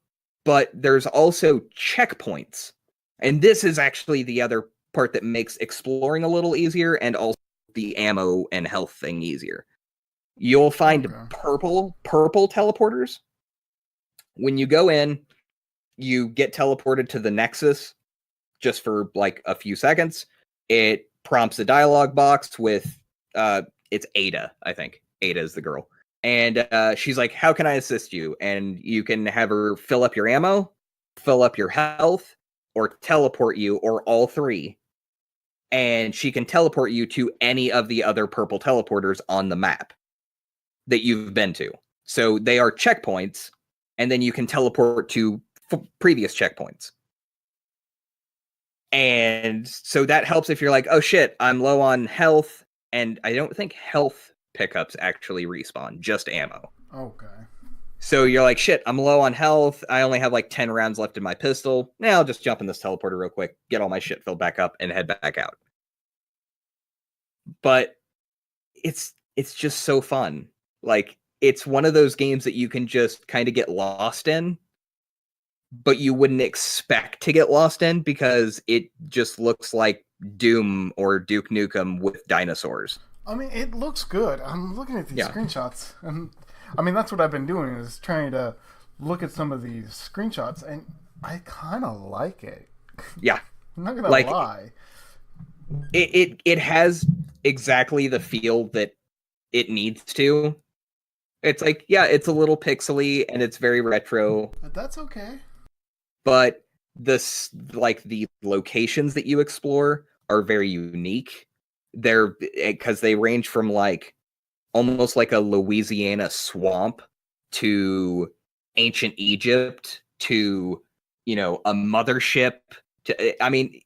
[SPEAKER 1] But there's also checkpoints. And this is actually the other part that makes exploring a little easier and also the ammo and health thing easier. You'll find purple teleporters. When you go in, you get teleported to the Nexus just for like a few seconds. It prompts a dialogue box with, it's Ada, I think. Ada is the girl. And she's like, how can I assist you? And you can have her fill up your ammo, fill up your health, or teleport you, or all 3. And she can teleport you to any of the other purple teleporters on the map that you've been to. So they are checkpoints, and then you can teleport to previous checkpoints. And so that helps if you're like, oh shit, I'm low on health, and I don't think health pickups actually respawn, just ammo.
[SPEAKER 2] Okay.
[SPEAKER 1] So you're like, shit, I'm low on health. I only have like 10 rounds left in my pistol. Now I'll just jump in this teleporter real quick, get all my shit filled back up, and head back out. But it's just so fun. Like, it's one of those games that you can just kind of get lost in, but you wouldn't expect to get lost in because it just looks like Doom or Duke Nukem with dinosaurs.
[SPEAKER 2] I mean, it looks good. I'm looking at these screenshots, and I mean, that's what I've been doing, is trying to look at some of these screenshots, and I kind of like it.
[SPEAKER 1] Yeah.
[SPEAKER 2] I'm not gonna lie.
[SPEAKER 1] It has exactly the feel that it needs to. It's like, yeah, it's a little pixely and it's very retro.
[SPEAKER 2] But that's okay.
[SPEAKER 1] But the locations that you explore are very unique. They're because they range from like almost like a Louisiana swamp to ancient Egypt to, you know, a mothership to, I mean,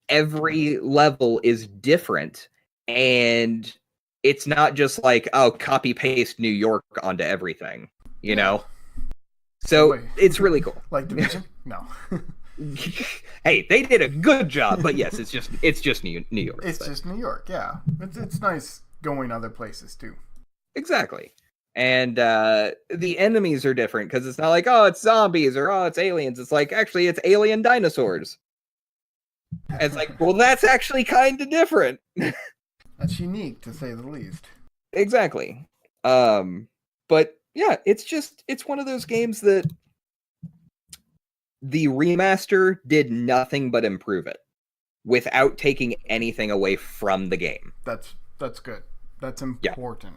[SPEAKER 1] every level is different, and it's not just like, oh, copy paste New York onto everything, you know? So it's really cool.
[SPEAKER 2] Like Division? No.
[SPEAKER 1] Hey, they did a good job, but yes, it's just New York.
[SPEAKER 2] It's just New York, yeah. It's nice going other places too.
[SPEAKER 1] Exactly. And the enemies are different because it's not like, oh, it's zombies or oh, it's aliens. It's like, actually, it's alien dinosaurs. And it's like, well, that's actually kind of different.
[SPEAKER 2] That's unique, to say the least.
[SPEAKER 1] Exactly. But yeah, it's one of those games that the remaster did nothing but improve it without taking anything away from the game.
[SPEAKER 2] That's good. That's important.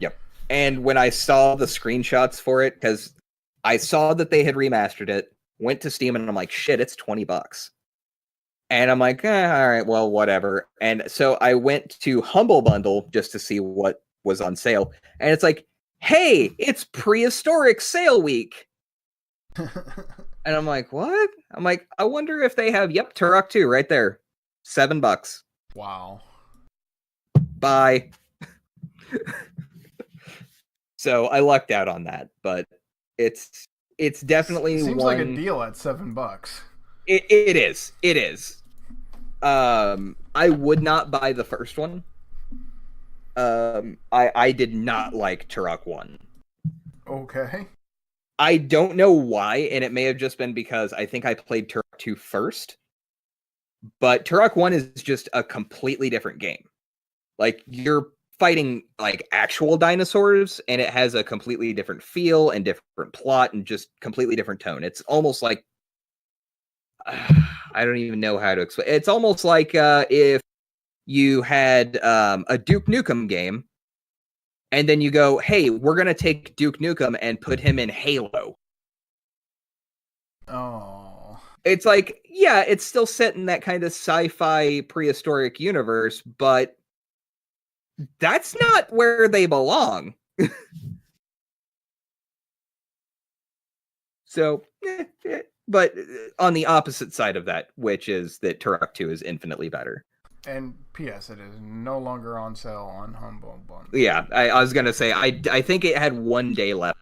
[SPEAKER 1] Yep. And when I saw the screenshots for it, because I saw that they had remastered it, went to Steam, and I'm like, shit, it's $20. And I'm like, all right, well, whatever. And so I went to Humble Bundle just to see what was on sale. And it's like, hey, it's prehistoric sale week. And I'm like, what? I'm like, I wonder if they have, yep, Turok 2 right there. $7.
[SPEAKER 2] Wow.
[SPEAKER 1] Bye. So I lucked out on that, but it's definitely
[SPEAKER 2] seems like a deal at $7.
[SPEAKER 1] It is. I would not buy the first one. I did not like Turok 1.
[SPEAKER 2] Okay.
[SPEAKER 1] I don't know why, and it may have just been because I think I played Turok 2 first. But Turok 1 is just a completely different game. Like, you're fighting like actual dinosaurs, and it has a completely different feel and different plot and just completely different tone. It's almost like I don't even know how to explain. It's almost like if you had a Duke Nukem game, and then you go, hey, we're going to take Duke Nukem and put him in Halo.
[SPEAKER 2] Oh.
[SPEAKER 1] It's like, yeah, it's still set in that kind of sci-fi prehistoric universe, but that's not where they belong. So, but on the opposite side of that, which is that Turok 2 is infinitely better.
[SPEAKER 2] And P.S. it is no longer on sale on Humble Bundle.
[SPEAKER 1] Yeah, I was gonna say I think it had 1 day left.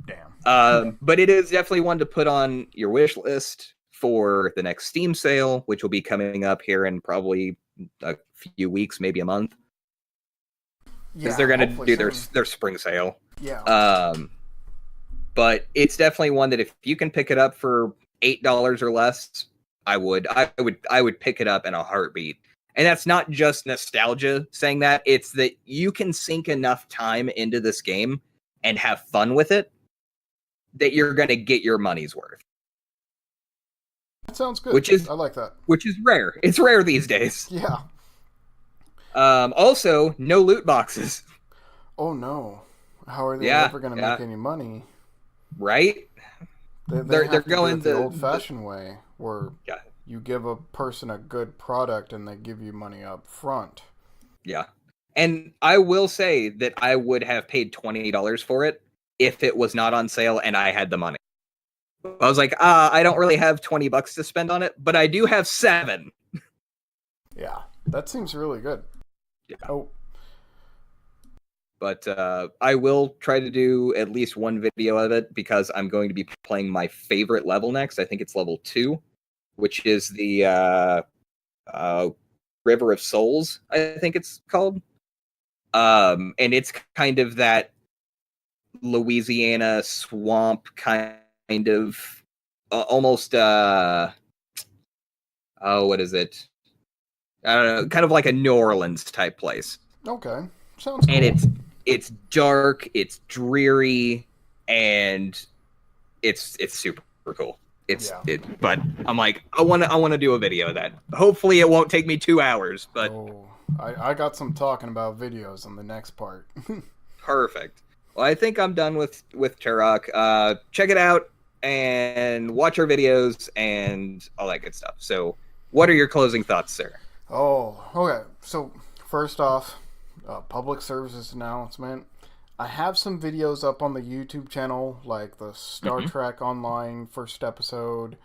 [SPEAKER 2] Damn.
[SPEAKER 1] But it is definitely one to put on your wish list for the next Steam sale, which will be coming up here in probably a few weeks, maybe a month. Because they're gonna do their spring sale.
[SPEAKER 2] Yeah.
[SPEAKER 1] But it's definitely one that if you can pick it up for $8 or less, I would pick it up in a heartbeat. And that's not just nostalgia saying that. It's that you can sink enough time into this game and have fun with it that you're going to get your money's worth.
[SPEAKER 2] That sounds good. I like that.
[SPEAKER 1] Which is rare. It's rare these days.
[SPEAKER 2] Yeah.
[SPEAKER 1] Also, no loot boxes.
[SPEAKER 2] Oh, no. How are they ever going to make any money?
[SPEAKER 1] Right?
[SPEAKER 2] They're going the old-fashioned way, where you give a person a good product and they give you money up front.
[SPEAKER 1] Yeah. And I will say that I would have paid $20 for it if it was not on sale and I had the money. I was like, I don't really have $20 to spend on it, but I do have $7.
[SPEAKER 2] Yeah, that seems really good.
[SPEAKER 1] Yeah.
[SPEAKER 2] Oh.
[SPEAKER 1] But I will try to do at least one video of it because I'm going to be playing my favorite level next. I think it's level 2, which is the River of Souls, I think it's called. And it's kind of that Louisiana swamp kind of almost what is it? I don't know, kind of like a New Orleans type place.
[SPEAKER 2] Okay, sounds cool.
[SPEAKER 1] And it's dark, it's dreary, and it's super cool. But I'm like, I want to do a video of that. Hopefully, it won't take me 2 hours. But
[SPEAKER 2] I got some talking about videos on the next part.
[SPEAKER 1] Perfect. Well, I think I'm done with Turok. Check it out and watch our videos and all that good stuff. So, what are your closing thoughts, sir?
[SPEAKER 2] Oh, okay. So, first off, public services announcement. I have some videos up on the YouTube channel, like the Star Trek Online first episode,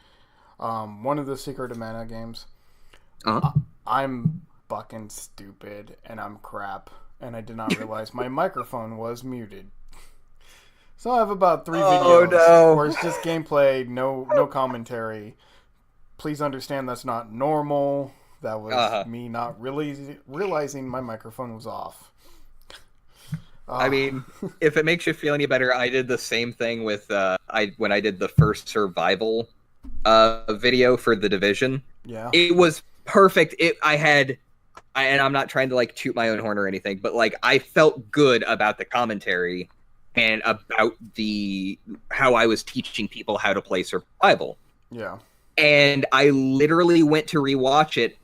[SPEAKER 2] one of the Secret of Mana games. I'm fucking stupid, and I'm crap, and I did not realize my microphone was muted. So I have about 3 videos where it's just gameplay, no commentary. Please understand that's not normal. That was me not really realizing my microphone was off.
[SPEAKER 1] I mean, if it makes you feel any better, I did the same thing with when I did the first survival video for The Division.
[SPEAKER 2] Yeah,
[SPEAKER 1] it was perfect. And I'm not trying to like toot my own horn or anything, but like I felt good about the commentary and about how I was teaching people how to play survival.
[SPEAKER 2] Yeah,
[SPEAKER 1] and I literally went to rewatch it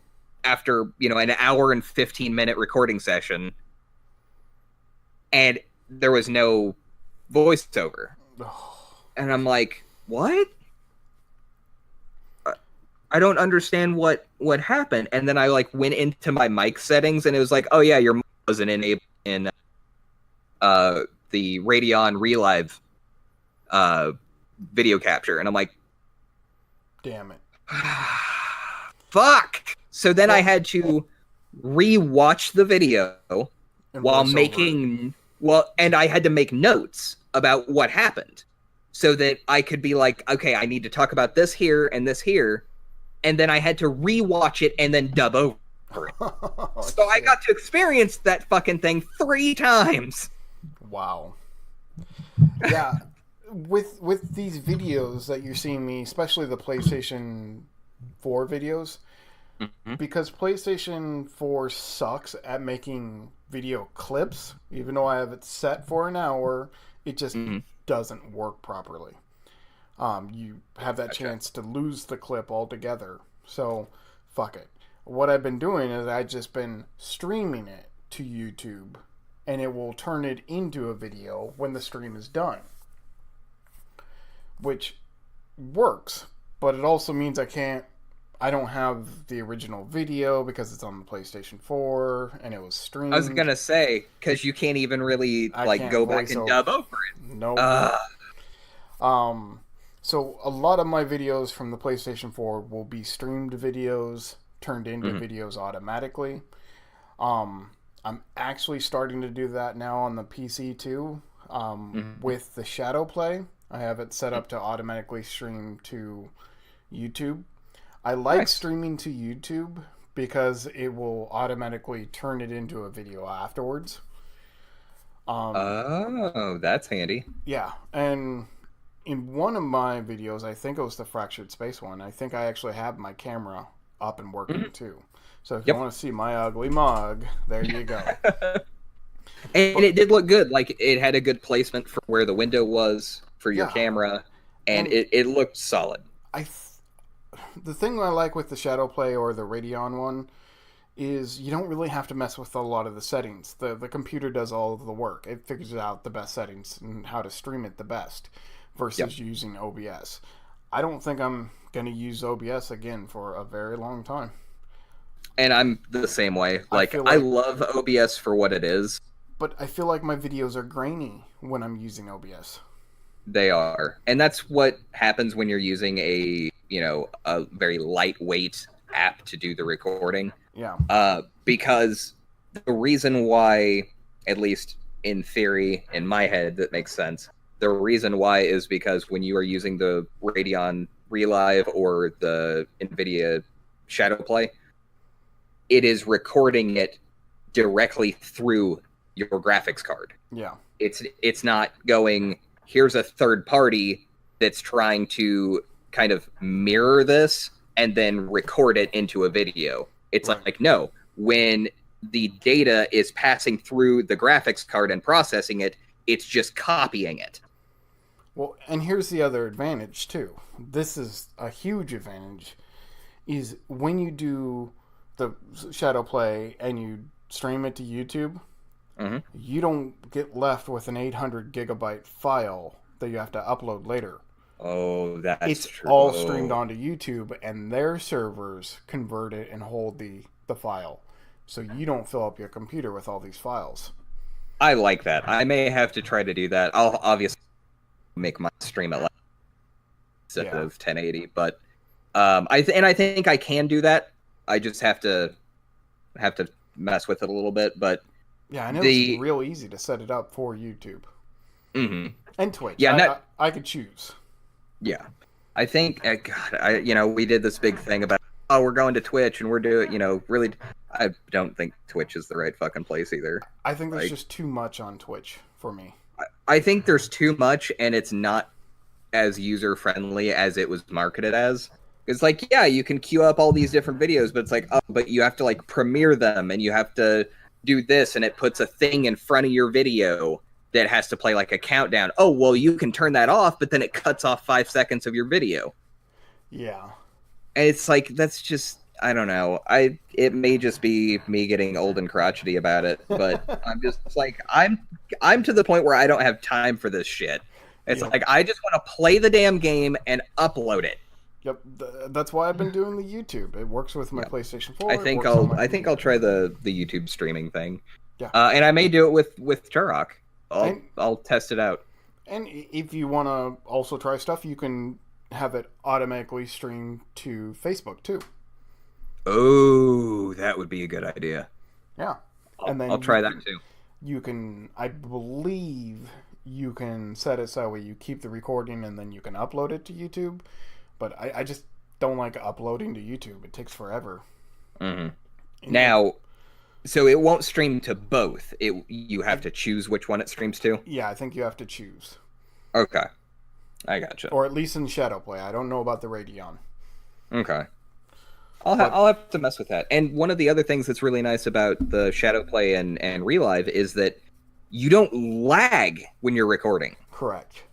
[SPEAKER 1] after an hour and 15-minute recording session. And there was no voiceover. And I'm like, what? I don't understand what happened. And then I like went into my mic settings and it was like, oh yeah, your mic wasn't enabled in the Radeon Relive video capture. And I'm like,
[SPEAKER 2] damn it.
[SPEAKER 1] Fuck. So then I had to re-watch the video while making... Well, and I had to make notes about what happened so that I could be like, okay, I need to talk about this here and this here. And then I had to rewatch it and then dub over it. So I got to experience that fucking thing 3 times.
[SPEAKER 2] Wow. Yeah. With these videos that you're seeing me, especially the PlayStation 4 videos, because PlayStation 4 sucks at making video clips, even though I have it set for an hour, it just doesn't work properly. You have that chance to lose the clip altogether. So, fuck it. What I've been doing is I've just been streaming it to YouTube, and it will turn it into a video when the stream is done. Which works, but it also means I don't have the original video because it's on the PlayStation 4 and it was streamed.
[SPEAKER 1] I was gonna say, because you can't even really go back and dub over it.
[SPEAKER 2] Nope. So a lot of my videos from the PlayStation 4 will be streamed videos turned into videos automatically. I'm actually starting to do that now on the PC too, with the Shadow Play. I have it set up to automatically stream to YouTube. I like streaming to YouTube because it will automatically turn it into a video afterwards.
[SPEAKER 1] That's handy.
[SPEAKER 2] Yeah, and in one of my videos, I think it was the Fractured Space one, I think I actually have my camera up and working too. So if you want to see my ugly mug, there you go.
[SPEAKER 1] And it did look good. Like, it had a good placement for where the window was for your camera, and it looked solid.
[SPEAKER 2] The thing I like with the Shadow Play or the Radeon one is you don't really have to mess with a lot of the settings. The computer does all of the work. It figures out the best settings and how to stream it the best versus using OBS. I don't think I'm going to use OBS again for a very long time. And
[SPEAKER 1] I'm the same way. I love OBS for what it is.
[SPEAKER 2] But I feel like my videos are grainy when I'm using OBS.
[SPEAKER 1] They are. And that's what happens when you're using a very lightweight app to do the recording.
[SPEAKER 2] Yeah.
[SPEAKER 1] Because the reason why, at least in theory, in my head, that makes sense. The reason why is because when you are using the Radeon Relive or the NVIDIA Shadow Play, it is recording it directly through your graphics card.
[SPEAKER 2] Yeah.
[SPEAKER 1] It's not going, here's a third party that's trying to kind of mirror this and then record it into a video. It's
[SPEAKER 2] Right.
[SPEAKER 1] like, no, when the data is passing through the graphics card and processing it, it's just copying it.
[SPEAKER 2] Well, and here's the other advantage too. This is a huge advantage, is when you do the shadow play and you stream it to YouTube, you don't get left with an 800 gigabyte file that you have to upload later.
[SPEAKER 1] Oh, that's
[SPEAKER 2] It's
[SPEAKER 1] true.
[SPEAKER 2] all streamed onto YouTube, and their servers convert it and hold the file. So you don't fill up your computer with all these files.
[SPEAKER 1] I like that. I may have to try to do that. I'll obviously make my stream at instead of 1080, but I think I can do that. I just have to mess with it a little bit, but
[SPEAKER 2] yeah, I know it's real easy to set it up for YouTube and Twitch.
[SPEAKER 1] Yeah,
[SPEAKER 2] I could choose.
[SPEAKER 1] Yeah, I think we did this big thing about we're going to Twitch and we're doing really. I don't think Twitch is the right fucking place either.
[SPEAKER 2] I think there's just too much on Twitch for me.
[SPEAKER 1] I think there's too much, and it's not as user friendly as it was marketed as. It's like, yeah, you can queue up all these different videos, but it's like, oh, but you have to like premiere them, and you have to do this, and it puts a thing in front of your video that has to play like a countdown. Oh, well, you can turn that off, but then it cuts off 5 seconds of your video.
[SPEAKER 2] Yeah.
[SPEAKER 1] And it's like, that's just, I don't know. It may just be me getting old and crotchety about it, but I'm just like, I'm to the point where I don't have time for this shit. It's like, I just want to play the damn game and upload it.
[SPEAKER 2] Yep, that's why I've been doing the YouTube. It works with my PlayStation 4.
[SPEAKER 1] I think I'll try the YouTube streaming thing.
[SPEAKER 2] Yeah.
[SPEAKER 1] And I may do it with Turok. I'll test it out.
[SPEAKER 2] And if you want to also try stuff, you can have it automatically stream to Facebook too.
[SPEAKER 1] Oh, that would be a good idea.
[SPEAKER 2] Yeah.
[SPEAKER 1] And then I'll try that too.
[SPEAKER 2] You can, I believe, you can set it so you keep the recording and then you can upload it to YouTube. But I just don't like uploading to YouTube. It takes forever.
[SPEAKER 1] Now, so it won't stream to both. You have to choose which one it streams to?
[SPEAKER 2] Yeah, I think you have to choose.
[SPEAKER 1] Okay. I gotcha.
[SPEAKER 2] Or at least in Shadowplay. I don't know about the Radeon.
[SPEAKER 1] Okay. I'll have to mess with that. And one of the other things that's really nice about the Shadowplay and Relive is that you don't lag when you're recording.
[SPEAKER 2] Correct.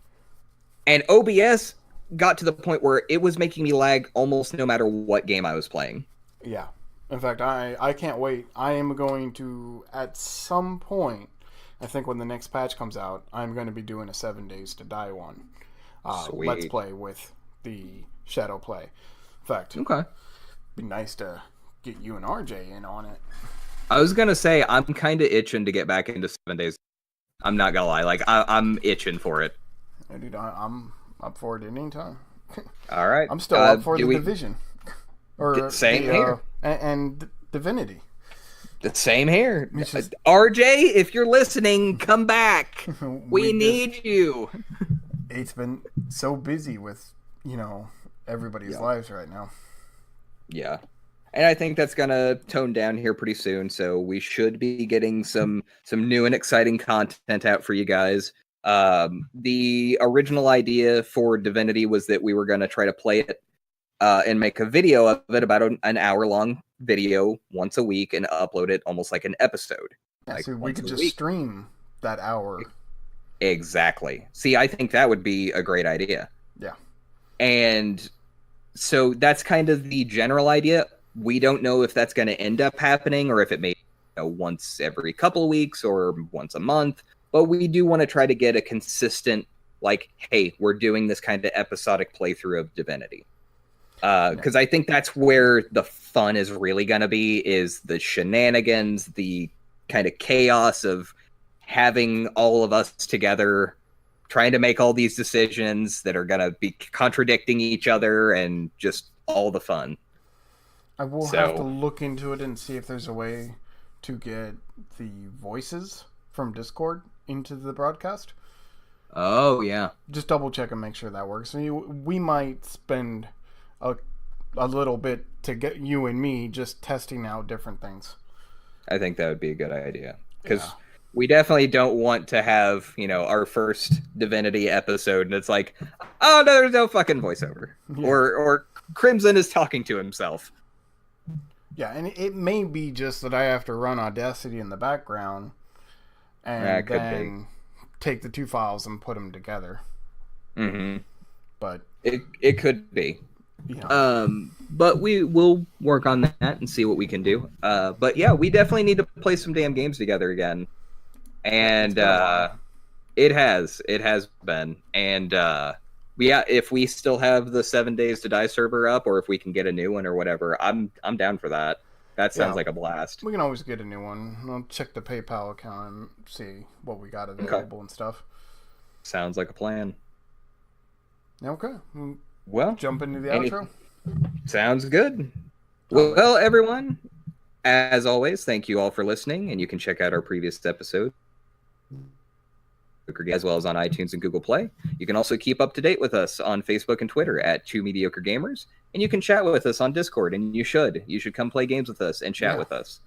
[SPEAKER 1] And OBS got to the point where it was making me lag almost no matter what game I was playing.
[SPEAKER 2] Yeah. In fact, I can't wait. I am going to, at some point, I think when the next patch comes out, I'm going to be doing a 7 Days to Die one. Let's play with the Shadowplay. In fact, it'd be nice to get you and RJ in on it.
[SPEAKER 1] I was going to say, I'm kind of itching to get back into 7 Days. I'm not going to lie. Like, I'm itching for it.
[SPEAKER 2] Yeah, dude, I'm up for it anytime.
[SPEAKER 1] All right.
[SPEAKER 2] I'm still up for the Division. Or
[SPEAKER 1] same here.
[SPEAKER 2] And Divinity.
[SPEAKER 1] The same here. RJ, if you're listening, come back. We need you.
[SPEAKER 2] It's been so busy with, everybody's lives right now.
[SPEAKER 1] Yeah. And I think that's going to tone down here pretty soon, so we should be getting some new and exciting content out for you guys. The original idea for Divinity was that we were going to try to play it and make a video of it, about an hour-long video once a week, and upload it almost like an episode.
[SPEAKER 2] Yeah, so we could just stream that hour.
[SPEAKER 1] Exactly. See, I think that would be a great idea.
[SPEAKER 2] Yeah.
[SPEAKER 1] And so that's kind of the general idea. We don't know if that's going to end up happening, or if it may once every couple of weeks or once a month. But we do want to try to get a consistent, like, hey, we're doing this kind of episodic playthrough of Divinity. Because I think that's where the fun is really going to be, is the shenanigans, the kind of chaos of having all of us together, trying to make all these decisions that are going to be contradicting each other, and just all the fun.
[SPEAKER 2] I will have to look into it and see if there's a way to get the voices from Discord into the broadcast.
[SPEAKER 1] Oh, yeah.
[SPEAKER 2] Just double check and make sure that works. We might spend a little bit to get you and me just testing out different things.
[SPEAKER 1] I think that would be a good idea because
[SPEAKER 2] Yeah.
[SPEAKER 1] we definitely don't want to have, our first Divinity episode and it's like, oh no, there's no fucking voiceover,
[SPEAKER 2] Yeah.
[SPEAKER 1] or Crimson is talking to himself.
[SPEAKER 2] Yeah, and it may be just that I have to run Audacity in the background and then take the two files and put them together.
[SPEAKER 1] Mm-hmm.
[SPEAKER 2] But
[SPEAKER 1] it could be.
[SPEAKER 2] Yeah.
[SPEAKER 1] But we will work on that and see what we can do. But yeah, we definitely need to play some damn games together again. And it has been. And yeah, if we still have the 7 Days to Die server up, or if we can get a new one or whatever, I'm down for that. That sounds like a blast.
[SPEAKER 2] We can always get a new one. I'll check the PayPal account and see what we got available and stuff.
[SPEAKER 1] Sounds like a plan.
[SPEAKER 2] Okay.
[SPEAKER 1] Well,
[SPEAKER 2] jump into the outro.
[SPEAKER 1] Sounds good. Well, everyone, as always, thank you all for listening, and you can check out our previous episode as well as on iTunes and Google Play. You can also keep up to date with us on Facebook and Twitter at 2Mediocre Gamers, and you can chat with us on Discord, and you should come play games with us and chat with us.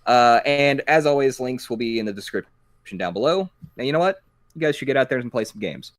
[SPEAKER 1] And as always, links will be in the description down below. Now, you know what? You guys should get out there and play some games.